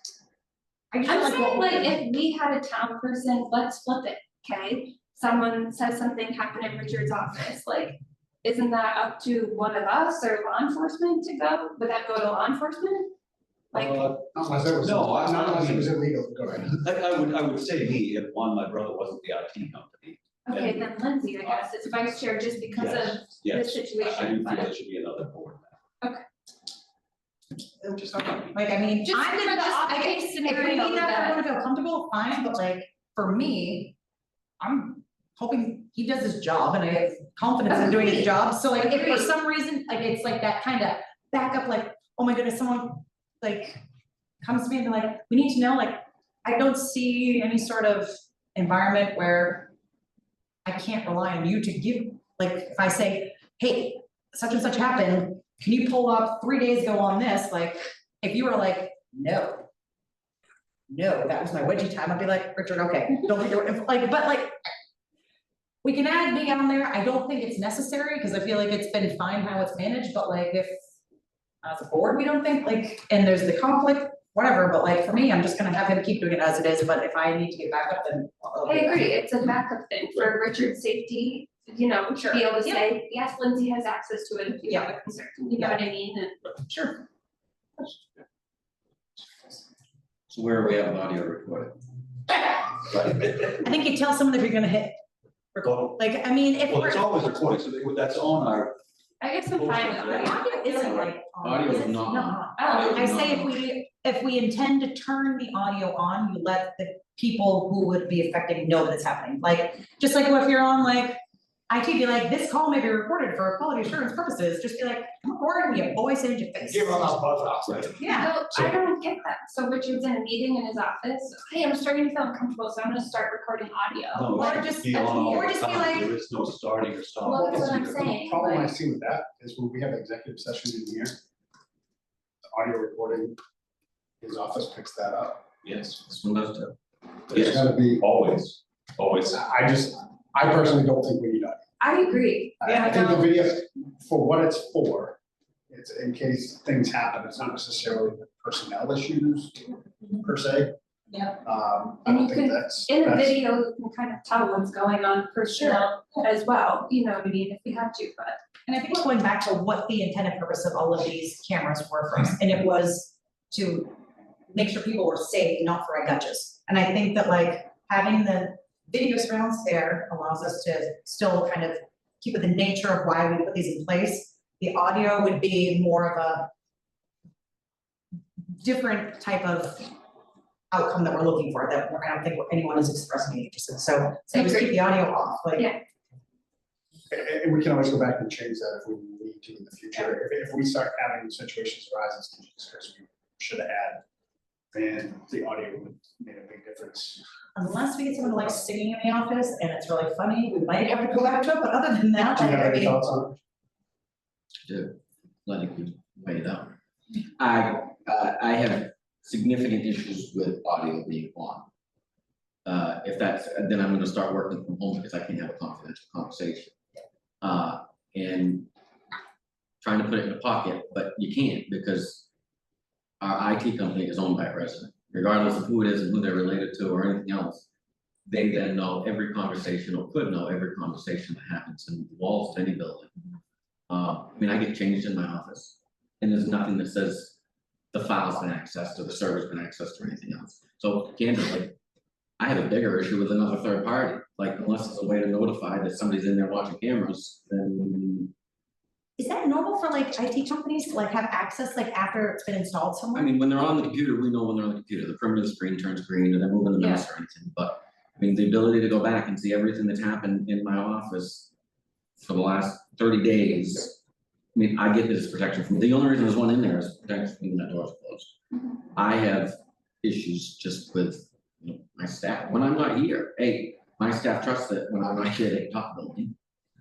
I just I'm like saying what- like if we had a town person, let's flip it, okay? Someone says something happened in Richard's office, like, isn't that up to one of us or law enforcement to go? Would that go to law enforcement? Like, Not unless it was, No, not unless it was illegal, go ahead. I would say me, if one, my brother wasn't the IT company. okay, then Lindsay, I guess, is vice chair just because of Yes, this I do situation, feel but. it should be another board. Just, like, I mean, Just I'm for gonna the just, off I case think, if scenario we need that, that- everyone feel comfortable, fine, but like, for me, I'm hoping he does his job and I have confidence in doing his job, so like, if for some reason, like, it's like that kind of backup, like, oh my goodness, someone like comes to me and they're like, we need to know, like, I don't see any sort of environment where I can't rely on you to give, like, if I say, hey, such and such happened, can you pull up 3 days ago on this, like, if you were like, no. No, that was my wedgie time, I'd be like, Richard, okay, don't think you're, like, but like. We can add me on there, I don't think it's necessary, because I feel like it's been fine how it's managed, but like if. As a board, we don't think, like, and there's the conflict, whatever, but like, for me, I'm just gonna have him keep doing it as it is, but if I need to get back up, then. I'll I get back. agree, it's a backup thing for Richard's safety, you know, to be able to say, yes, Lindsay has access to it if you have a concern, you know what I mean, and. Sure. So where are we at with audio recording? I think you tell someone if you're gonna hit. record. Like, I mean, if Well, we're. it's always recording, so that's on our, I guess I'm fine with The that. audio isn't like. Audio is it? not No. on. Oh, I say if we intend to turn the audio on, you let the people who would be affected know that it's happening. Like, just like if you're on like IT, be like, this call may be recorded for quality assurance purposes, just be like, come forward with your voice and your face. Give them a buzz off, right? Yeah, So I don't get that, so Richard's in a meeting in his office, hey, I'm starting to feel uncomfortable, so I'm gonna start recording audio. no, Or it just- should be on all or the just be time, like- there is no starting or stopping. Well, that's what I'm The saying, problem I like, see with that is when we have executive session in here, the audio recording, his office picks that up. Yes, This one does too. There's yes, gotta be, always, always. I personally don't think we need audio. I agree, I think the video, for what it's for, it's in case things happen, it's not necessarily personnel issues per se. Yeah. I And don't you think can- that's. in a that's- video, you can kind of tell what's going on personnel as well, you know what I mean, if we have to, but. and I think we're going back to what the intended purpose of all of these cameras were first, and it was to make sure people were safe, not for gotchas. And I think that like having the video surveillance there allows us to still kind of keep with the nature of why we put these in place. The audio would be more of a different type of outcome that we're looking for, that I don't think anyone is expressing any interest in. So say just keep the audio off, like. Yeah. And we can always go back and change that if we need to in the future. If we start having situations arise, as Chris, we should have had, then the audio would make a big difference. Unless we get someone like singing in the office and it's really funny, we might have to go back to it, but other than that, Do you like, have I any mean. thoughts on it? To letting you weigh it out. I have significant issues with audio being on. If that's, then I'm gonna start working from home because I can't have a confidential conversation. And trying to put it in a pocket, but you can't because our IT company is owned by a resident, regardless of who it is and who they're related to or anything else. They then know every conversation or could know every conversation that happens in the walls of any building. I mean, I get changed in my office and there's nothing that says the file's been accessed or the server's been accessed or anything else. So candidly, I have a bigger issue with another third party, like unless there's a way to notify that somebody's in there watching cameras, then. Is that normal for like IT companies to like have access like after it's been installed I somewhere? mean, when they're on the computer, we know when they're on the computer, the perimeter of the screen turns green or they're moving the mouse or anything, but. I mean, the ability to go back and see everything that's happened in my office for the last 30 days. I mean, I get this protection from, the only reason there's one in there is protection from when that door's closed. I have issues just with, you know, my staff, when I'm not here, hey, my staff trusts that when I'm not here, they can talk building.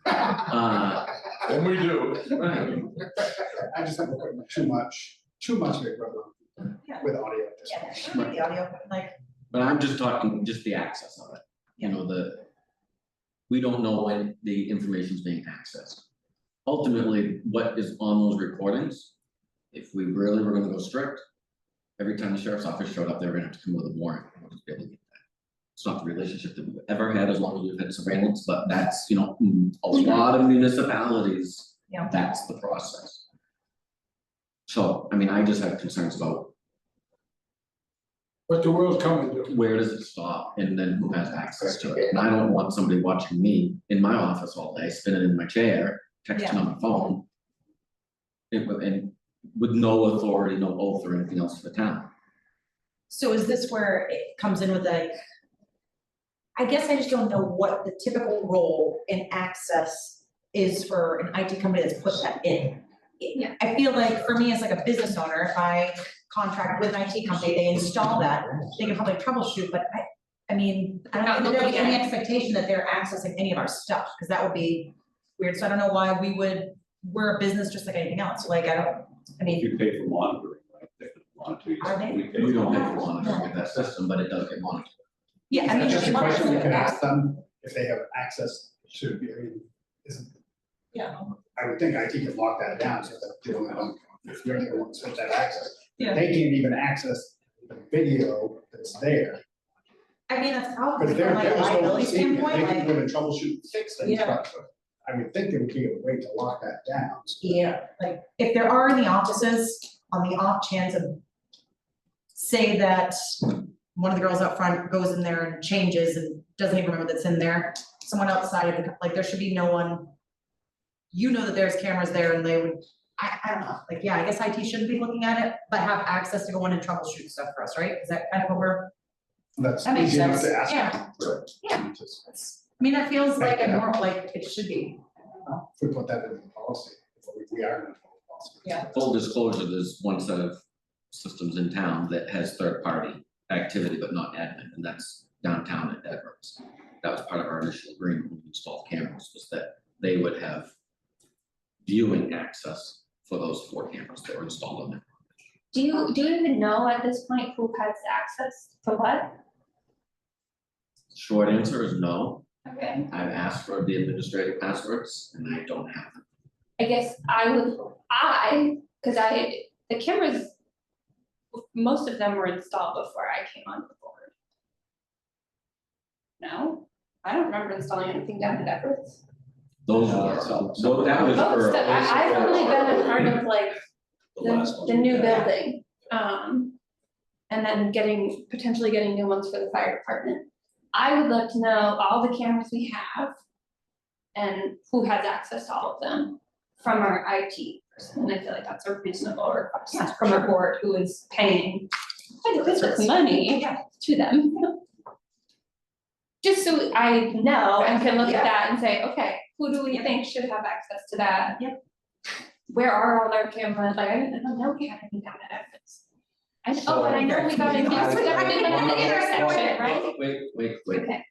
And we do. Right, I just have too much big brother Yeah. with audio at this Yeah, point. sure, the audio, like, but I'm just talking just the access of it, you know, we don't know when the information is being accessed. Ultimately, what is on those recordings, if we really were gonna go strict, every time the sheriff's office showed up, they were gonna have to come with a warrant. in order to be able to get that. It's not the relationship that we've ever had as long as we've had surveillance, but that's, you know, a lot of municipalities, Yeah. that's the process. So, I mean, I just have concerns about But the world's coming to. where does it stop and then who has access to it? And I don't want somebody watching me in my office all day, spinning in my chair, texting on my phone. And with no authority, no oath or anything else for the town. So is this where it comes in with like? I guess I just don't know what the typical role in access is for an IT company that's put that in. Yeah. I feel like for me as like a business owner, if I contract with an IT company, they install that, they can probably troubleshoot, but I mean, I don't think there'd be any expectation that they're accessing any of our stuff, because that would be weird, so I don't know why we're a business just like anything else, like, I mean. You pay for monitoring, right? They monitor you. Are they? We pay We for don't have to monitoring. monitor with that system, but it does get monitored. Yeah, I mean. Just a they question we monitor can it. ask them if they have access to be, I mean, isn't. Yeah. I would think IT could lock that down so that they don't have, if you're the one that's supposed to have access. Yeah. They can't even access the video that's there. I mean, that's probably Because from like a there was no liability secret, standpoint, they can like, go and troubleshoot and fix things, Yeah. but I would think there would be a way to lock that down. yeah, like, if there are in the offices, on the off chance of. Say that one of the girls up front goes in there and changes and doesn't even remember that's in there, someone outside of the, like, there should be no one. You know that there's cameras there and they would, I don't know, like, yeah, I guess IT shouldn't be looking at it, but have access to go in and troubleshoot stuff for us, right? Is that kind of what we're? That's That makes easy enough sense, to ask. yeah. Right. Yeah. Just- I mean, that feels like a Yeah. normal, like, it should be. If we put that in the policy, we are gonna follow the policy. Yeah. Full disclosure, there's one set of systems in town that has third-party activity, but not admin, and that's downtown at Edwards. That was part of our initial agreement when we installed cameras, was that they would have viewing access for those 4 cameras that were installed on there. Do you even know at this point who has access to what? Short answer is no. Okay, I've asked for the administrative passwords and I don't have them. I guess the cameras, most of them were installed before I came on the board. No, I don't remember installing anything down at Edwards. Those No, were, some- so that was Most for. of, I've only been a part of like The last one. the new building, and then potentially getting new ones for the fire department. I would love to know all the cameras we have and who has access to all of them from our IT person, and I feel like that's a reasonable request from a board who is paying quite a bit of money to them. Just so I know and can look at that and say, okay, who do we think should have access to that? Yep. Where are all our cameras? Like, I don't know, we have any down at Edmonds. And I know we got a new stuff in the intersection, right? Wait. Okay,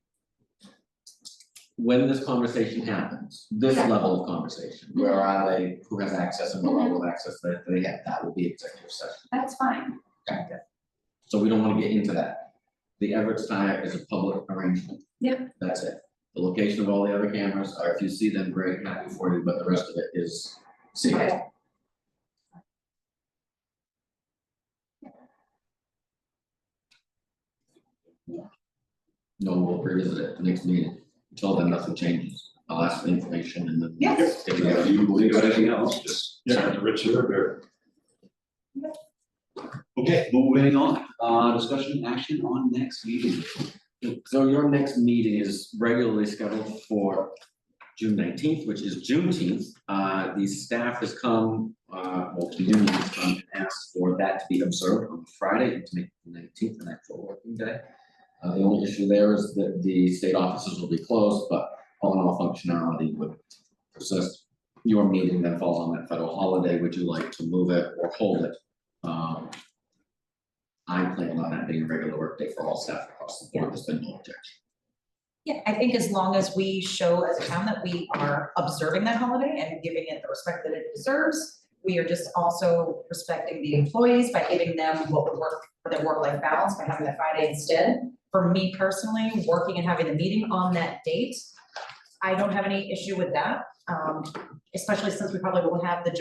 When this conversation happens, this Yeah. level of conversation, where are they, who has access and what level of access that they have, that will be executive session. that's fine. So we don't wanna get into that. The Everett's Tire is a public arrangement. Yep. That's it. The location of all the other cameras are, if you see them, great, happy for you, but the rest of it is secret. Okay. No, we'll revisit it at the next meeting. Until then, nothing changes. I'll ask for the information and then. Yes. If we If have you believe anything else, just send it to Richard or Barry. Okay, moving on, discussion action on next meeting. So your next meeting is regularly scheduled for June 19th, which is Juneteenth. The staff has come, the union has come and asked for that to be observed on Friday and to make the 19th an actual working day. The only issue there is that the state offices will be closed, but all in all functionality would persist. Your meeting then falls on that federal holiday. Would you like to move it or hold it? I'm planning on that being a regular workday for all staff across the board. There's been no objection. Yeah, I think as long as we show as a town that we are observing that holiday and giving it the respect that it deserves, we are just also respecting the employees by giving them what would work for their work-life balance by having that Friday instead. For me personally, working and having the meeting on that date I don't have any issue with that, especially since we probably won't have the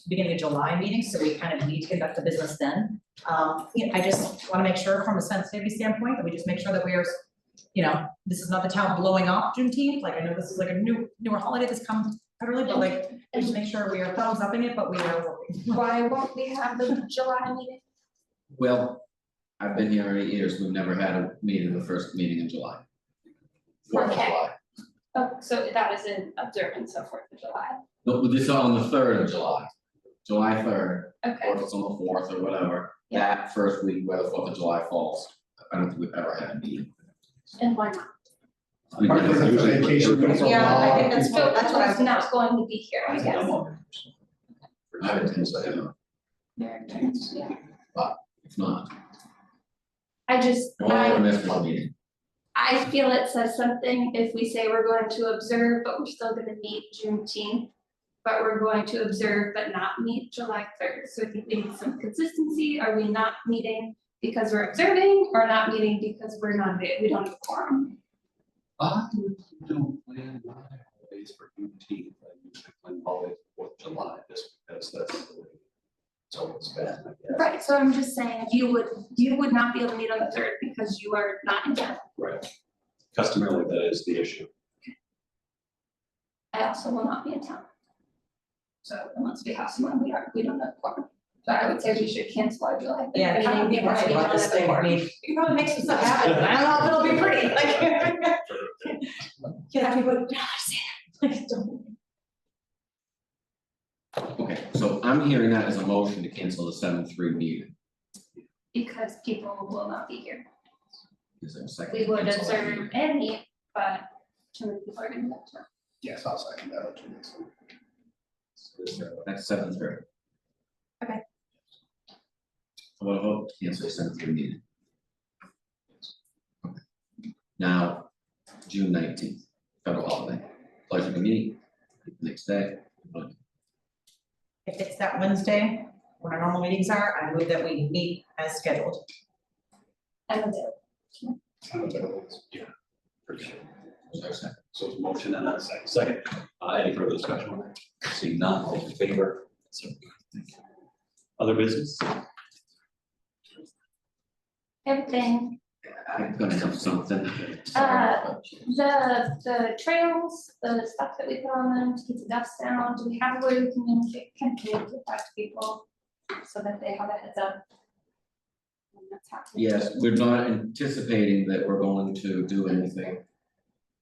beginning of July meeting, so we kind of need to conduct the business then. I just want to make sure from a sensitivity standpoint that we just make sure that we are, this is not the town blowing off Juneteenth, like I know this is like a newer holiday that's come federally, but like, just make sure we are thumbs upping it, but we are working. Why won't we have the July meeting? Well, I've been here 8 years, we've never had a meeting, the first meeting in July. Fourth of Okay. July. Oh, so that is in observance of 4th of July. No, this is on the 3rd of July, July 3rd, Okay, or if it's on the 4th or whatever. Yeah. That first week where the 4th of July falls, I don't think we've ever had a meeting. and why not? We've Partly never- the vacation week for a Yeah, I lot think of that's people. So what I who's was- not going to be here, I guess. I would think so, yeah, Yeah. if not, I just, we're gonna miss one meeting. I feel it says something if we say we're going to observe, but we're still gonna meet Juneteenth. But we're going to observe but not meet July 3rd, so if you need some consistency, are we not meeting because we're observing, or not meeting because we don't have a quorum? I don't plan my holidays for Juneteenth, I usually plan holidays for 4th of July, just because that's the way it's always been, I guess. Right, so I'm just saying, you would not be able to meet on the 3rd because you are not in town. Right. Customarily, that is the issue. I also will not be in town. So unless we have someone, we don't have a quorum. So I would say we should cancel our July 3rd Yeah, meeting kind of be because right we about don't this have a thing, I quorum. mean, you probably make some stuff happen, but I don't know if it'll be pretty, like. You have people, no, I say that, like, don't. Okay, so I'm hearing that as a motion to cancel the 7-3 meeting. Because people will not be here. Is there a second? We to would cancel that observe meeting? and meet, but too many people are gonna be upset. Yes, I'll second that. That's 7-3. Okay. How about a vote to cancel the 7-3 meeting? Okay. Now, June 19th, federal holiday, pleasure to meet, next day. If it's that Wednesday, when our normal meetings are, I move that we meet as scheduled. I'm available. Yeah. For sure. Is there a second? So it's motion and a second. Any further discussion on that? Seeing none, all in favor? So, thank you. Other business? Everything, I'm gonna have something. the trails, the stuff that we put on them to keep the dust down, do we have a way we can communicate that to people? So that they have a heads up. When that's happening. Yes, we're not anticipating that we're going to do anything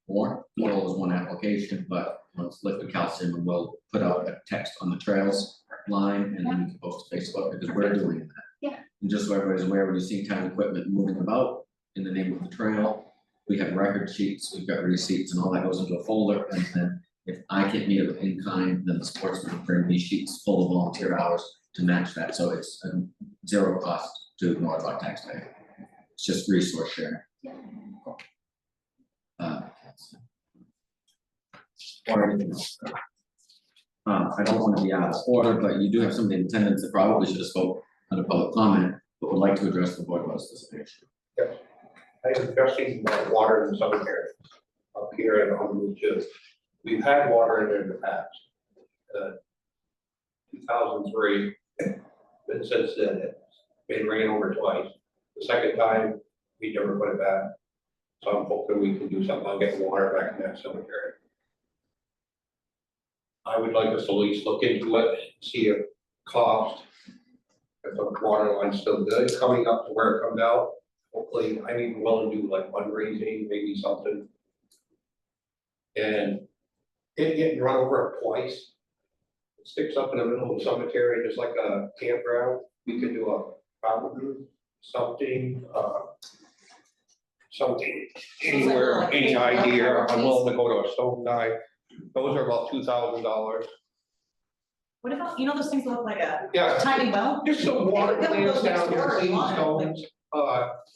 more. Well, is one application, but it's liquid calcium, and we'll put out a text on the trails line and then you can post to Facebook because we're doing that. Yeah. And just so everybody's aware, when you see town equipment moving about in the name of the trail, we have record sheets, we've got receipts, and all that goes into a folder, and then if I can't meet it with in kind, then the sportsman will bring me sheets full of volunteer hours to match that, so it's zero cost to Norridgewock taxpayer. It's just resource sharing. Yeah. Or anything else. I don't want to be out of order, but you do have somebody in attendance that probably should have spoke under public comment, but would like to address the board about this issue. I am addressing water in some areas up here and on Route 2. We've had water in there in the past. 2003, but since then, it's been ran over twice. The second time, we never put it back. So I'm hoping we can do something on getting water back in that cemetery. I would like us to at least look into it, see if cost, if the water line's still good, coming up to where it comes out. Hopefully, I'm even willing to do like fundraising, maybe something. And it getting run over twice. It sticks up in the middle of the cemetery, just like a campground. We could do a fountain, something, something, anywhere, any idea. I'm willing to go to a stone dive. Those are about $2,000. What about, those things that look like a Yeah. tiny well? Just some water They would plants go next down there, door in clean line, stones.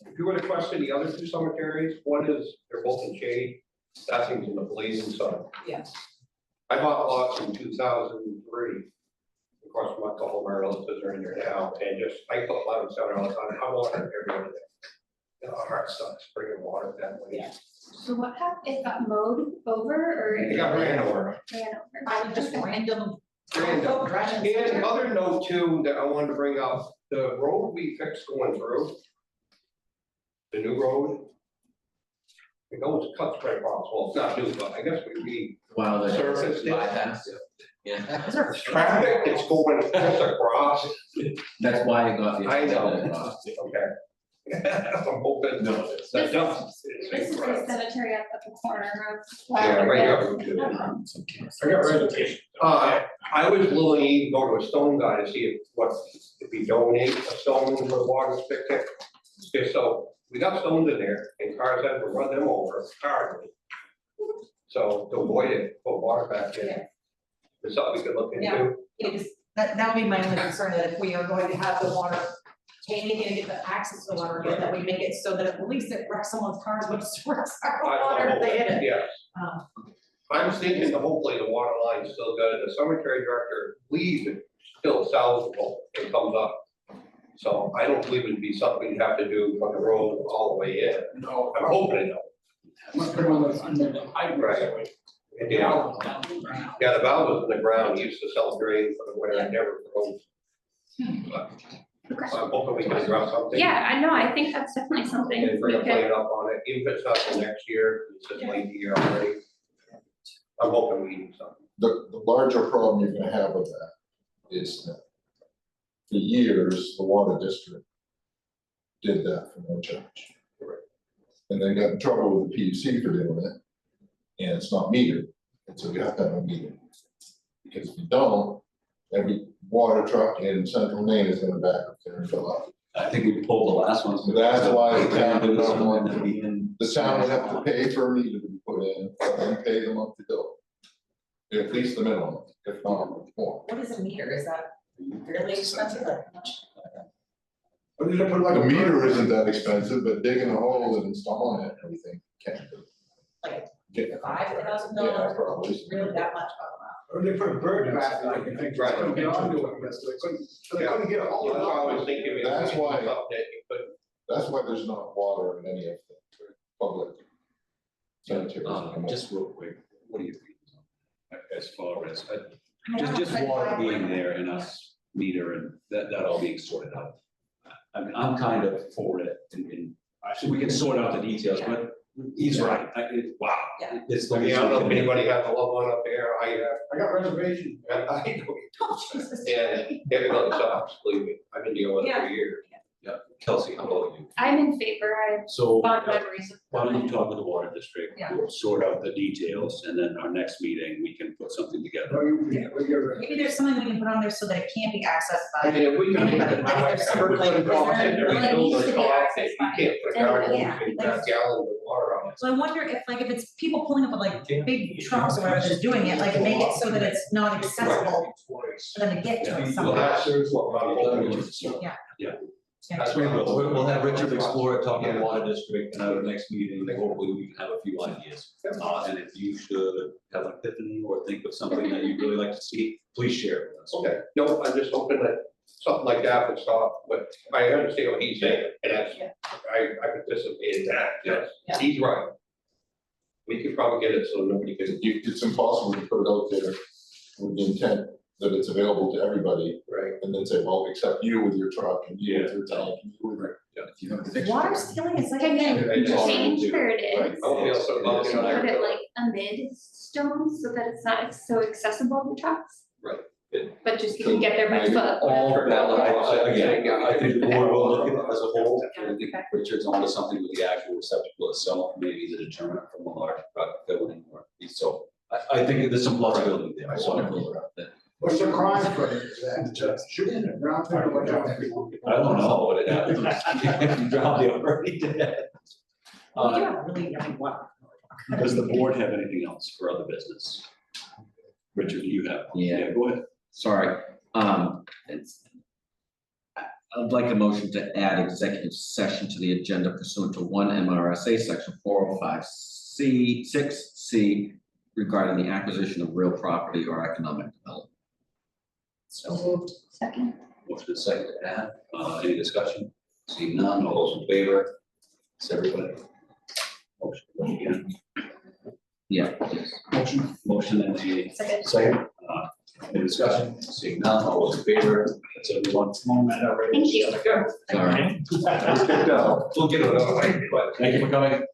If you were to question the other two cemeteries, one is, they're both in shade, that thing's in the blazing sun. Yeah. I bought lots in 2003. Of course, a couple of my relatives are in there now, and just, I put lemon center all the time, I water every other day. Our heart sucks, bringing water that way. Yeah. So what happened, it got mowed over or? It got ran over. Ran over. I just random. Random. Random. And other note too, that I wanted to bring up, the road we fixed going through. The new road. It goes cuts right across, well, it's not new, but I guess we Wow, the surface it. bypass, yeah, Traffic, it's going just across, that's why it got the. I know. Okay. I'm hoping, no, that dump. This is the cemetery up at the corner of. Yeah, right here. I got reservation. I was willing to even go to a stone guy to see if he donate a stone for the water spigot. Just so, we got stones in there and cars had to run them over, cars. So to avoid it, put water back in. It's something we could look into. That would be my only concern, that if we are going to have the water, changing and get the access to the water, again, that we make it so that at least it wrecks someone's cars, but it wrecks our water if they hit it. Yes. Um, I'm thinking that hopefully the water line's still good. The cemetery director believes it's still salvageable. It comes up. So I don't believe it'd be something you have to do from the road all the way in. No, I'm hoping it I'm gonna put on the Right. And yeah, the valve was in the ground, used to sell drain for the winter, I never froze. But I'm hoping we can address something. Yeah, I know, I think that's definitely something And we bring a could, plan up on it, even if it's not till next year, it's just late year already. I'm hoping we do something. The larger problem you're gonna have with that is that for years, the water district did that for no charge. And then got in trouble with the PUC for doing it, and it's not metered, and so you have to have a meter. Because if you don't, every water truck in central Maine is gonna back up there and fill up. I think we pulled the last one. So that's why the town did not want to be in. The town would have to pay for a meter to be put in, and pay the monthly bill. At least the minimum, if not more. What is a meter? Is that really expensive? Like, how much? What did I put like? The meter isn't that expensive, but digging a hole and installing it, and everything can be. Like Yeah, $5,000? probably. Really that much? Or they put a bird back, like, I think, Right. couldn't get onto it, so they couldn't get a hold That's why I of was it. thinking. That's why- Something that you could. That's why there's not water in any of the public cemeteries anymore. Just real quick, what do you think? As far as, I don't just know, water but being there and us meter and that all being sorted out. I mean, I'm kind of for it and we can sort out the details, but he's right. Wow. Yeah. It's. I mean, I don't know if anybody has a loved one up there, I got reservation. I Oh, Jesus. yeah, difficult stuff, believe me, I've been dealing with it for years. Yeah, Kelsey, how about you? I'm in favor, I So bond memories. why don't you talk with the water district? Yeah. We'll sort out the details and then our next meeting, we can put something together. Maybe there's something we can put on there so that it can't be accessed I by. mean, if we can. Anybody, like there's some, like, Every well, it building needs to be cost, accessed you by. can't put a garden, Yeah, you like- got gallons of water on it. So I wonder if it's people pulling up with like big trucks or whatever that's doing it, like make it so that it's not accessible for them to get to it Well, somehow. that's what I'm hoping. Yeah. That's what we'll have Richard explore it, talk to the water district, and at our next meeting, hopefully we can have a few ideas. And if you should have an epiphany or think of something that you'd really like to see, please share it with us. Okay, no, I'm just hoping that something like that would stop, but I understand what he's saying, and that's, I participated in that, yes, Yeah. he's right. We could probably get it so nobody could, It's impossible to put it out there with the intent that it's available to everybody, right? and then say, well, except you with your truck, and you with your tank, and you with your. If you have a fixture. Water stealing is like. Can Yeah, you it's all change where it Right. is? Hopefully I'll start looking Put on it there. like amid stones so that it's not so accessible to trucks? Right. But just you can get there by Maybe foot. All whatever. that, I think the board will look at it as a whole, Yeah, and think okay. Richard's onto something with the actual receptacle itself, maybe the determinant from a large truck going or, so I think there's some plausibility there. I So want to go around that. What's the crime for it? Is that shooting it, ground paper, what else? I don't know what it happens. If you drown, they're already dead. Well, you have really, I mean, what? Does the board have anything else for other business? Richard, do you have? Yeah. Go ahead. Sorry, I'd like a motion to add executive session to the agenda pursuant to 1 MRSA section 405C6C regarding the acquisition of real property or economic development. So moved. Second. Motion is second to add, any discussion? Seeing none, all those in favor? It's everybody. Motion again. Yeah, yes. Motion and a Second. second, any discussion, seeing none, all those in favor, that's everyone. Thank you. Sorry. Picked up. We'll get it another way, but. Thank you for coming.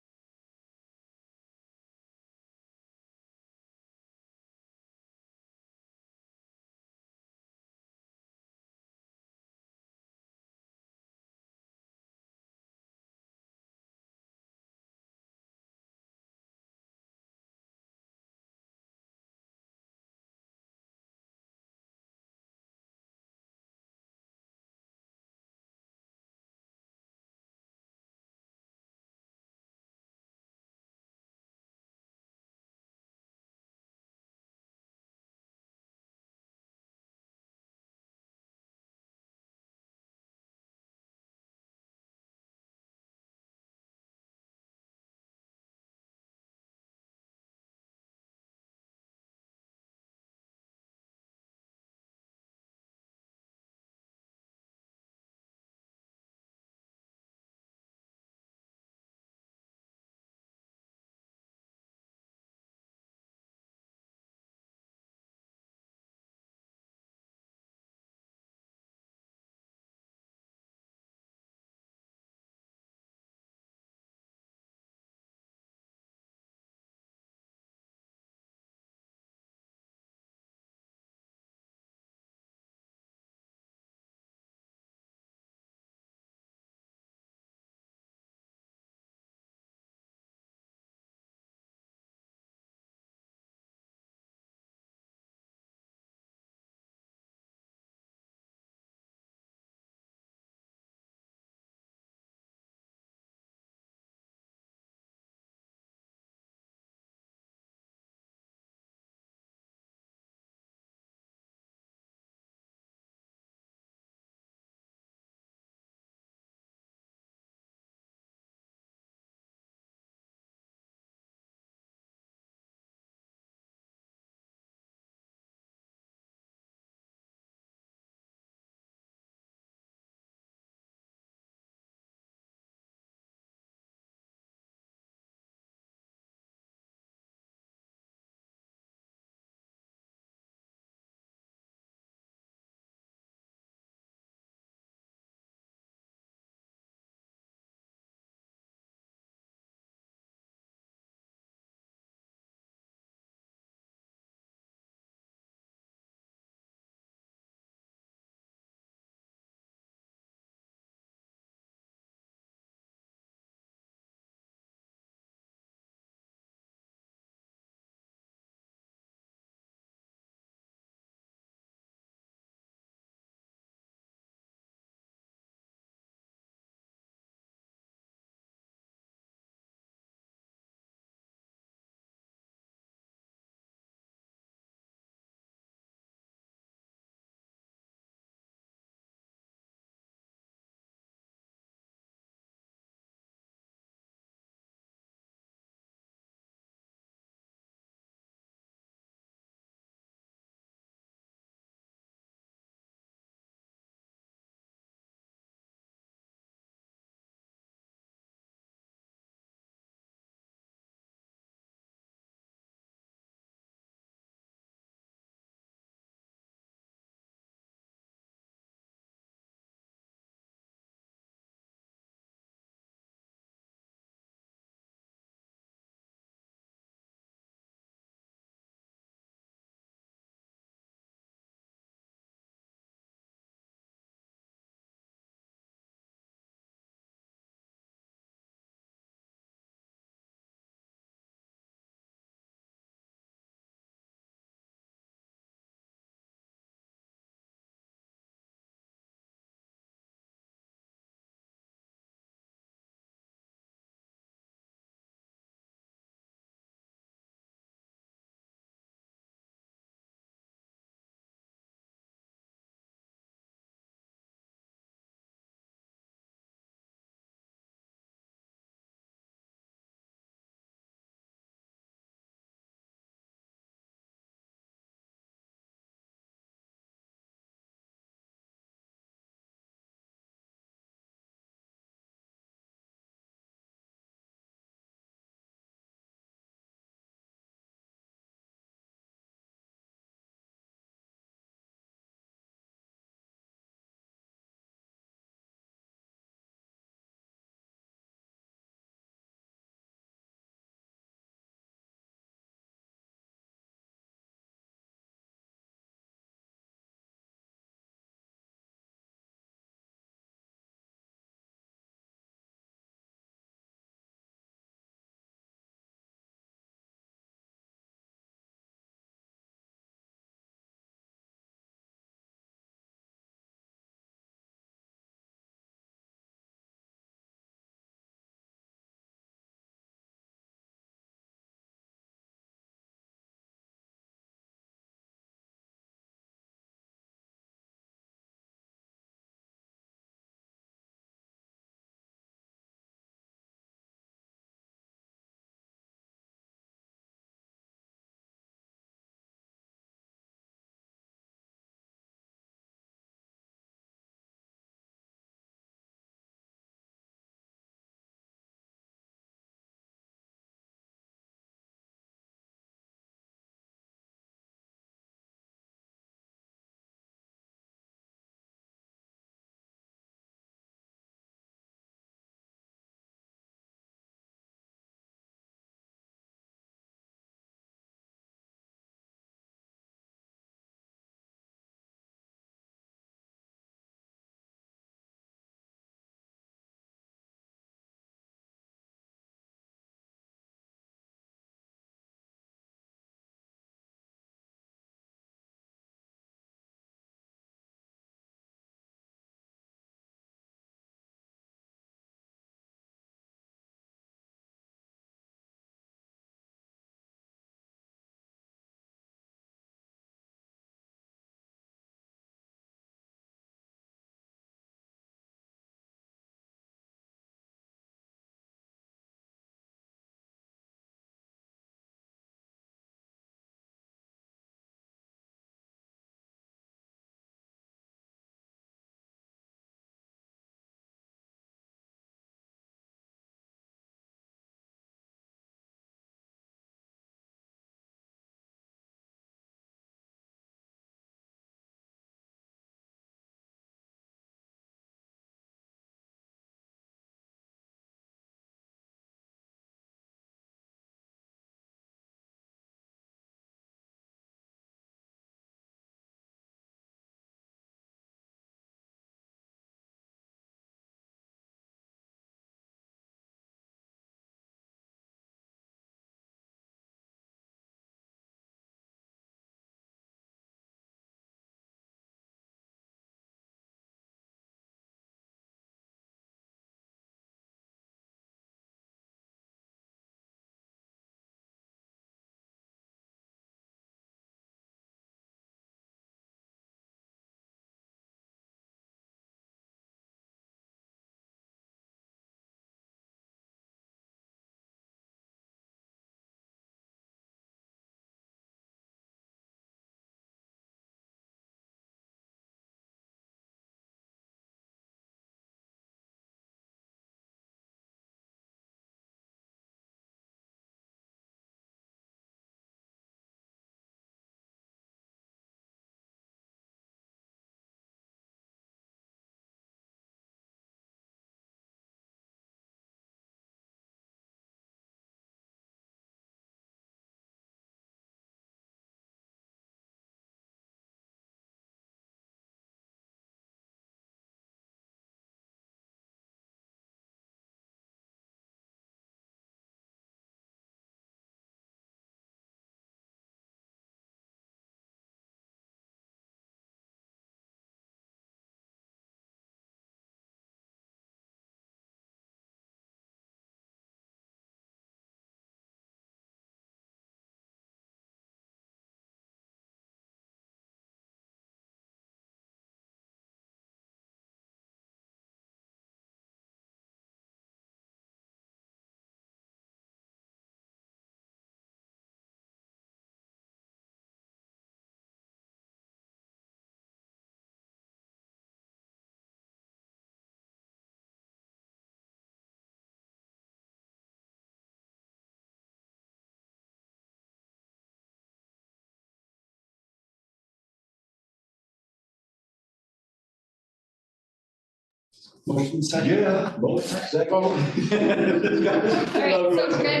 Motion second. Yeah. Motion second. All right, so Greg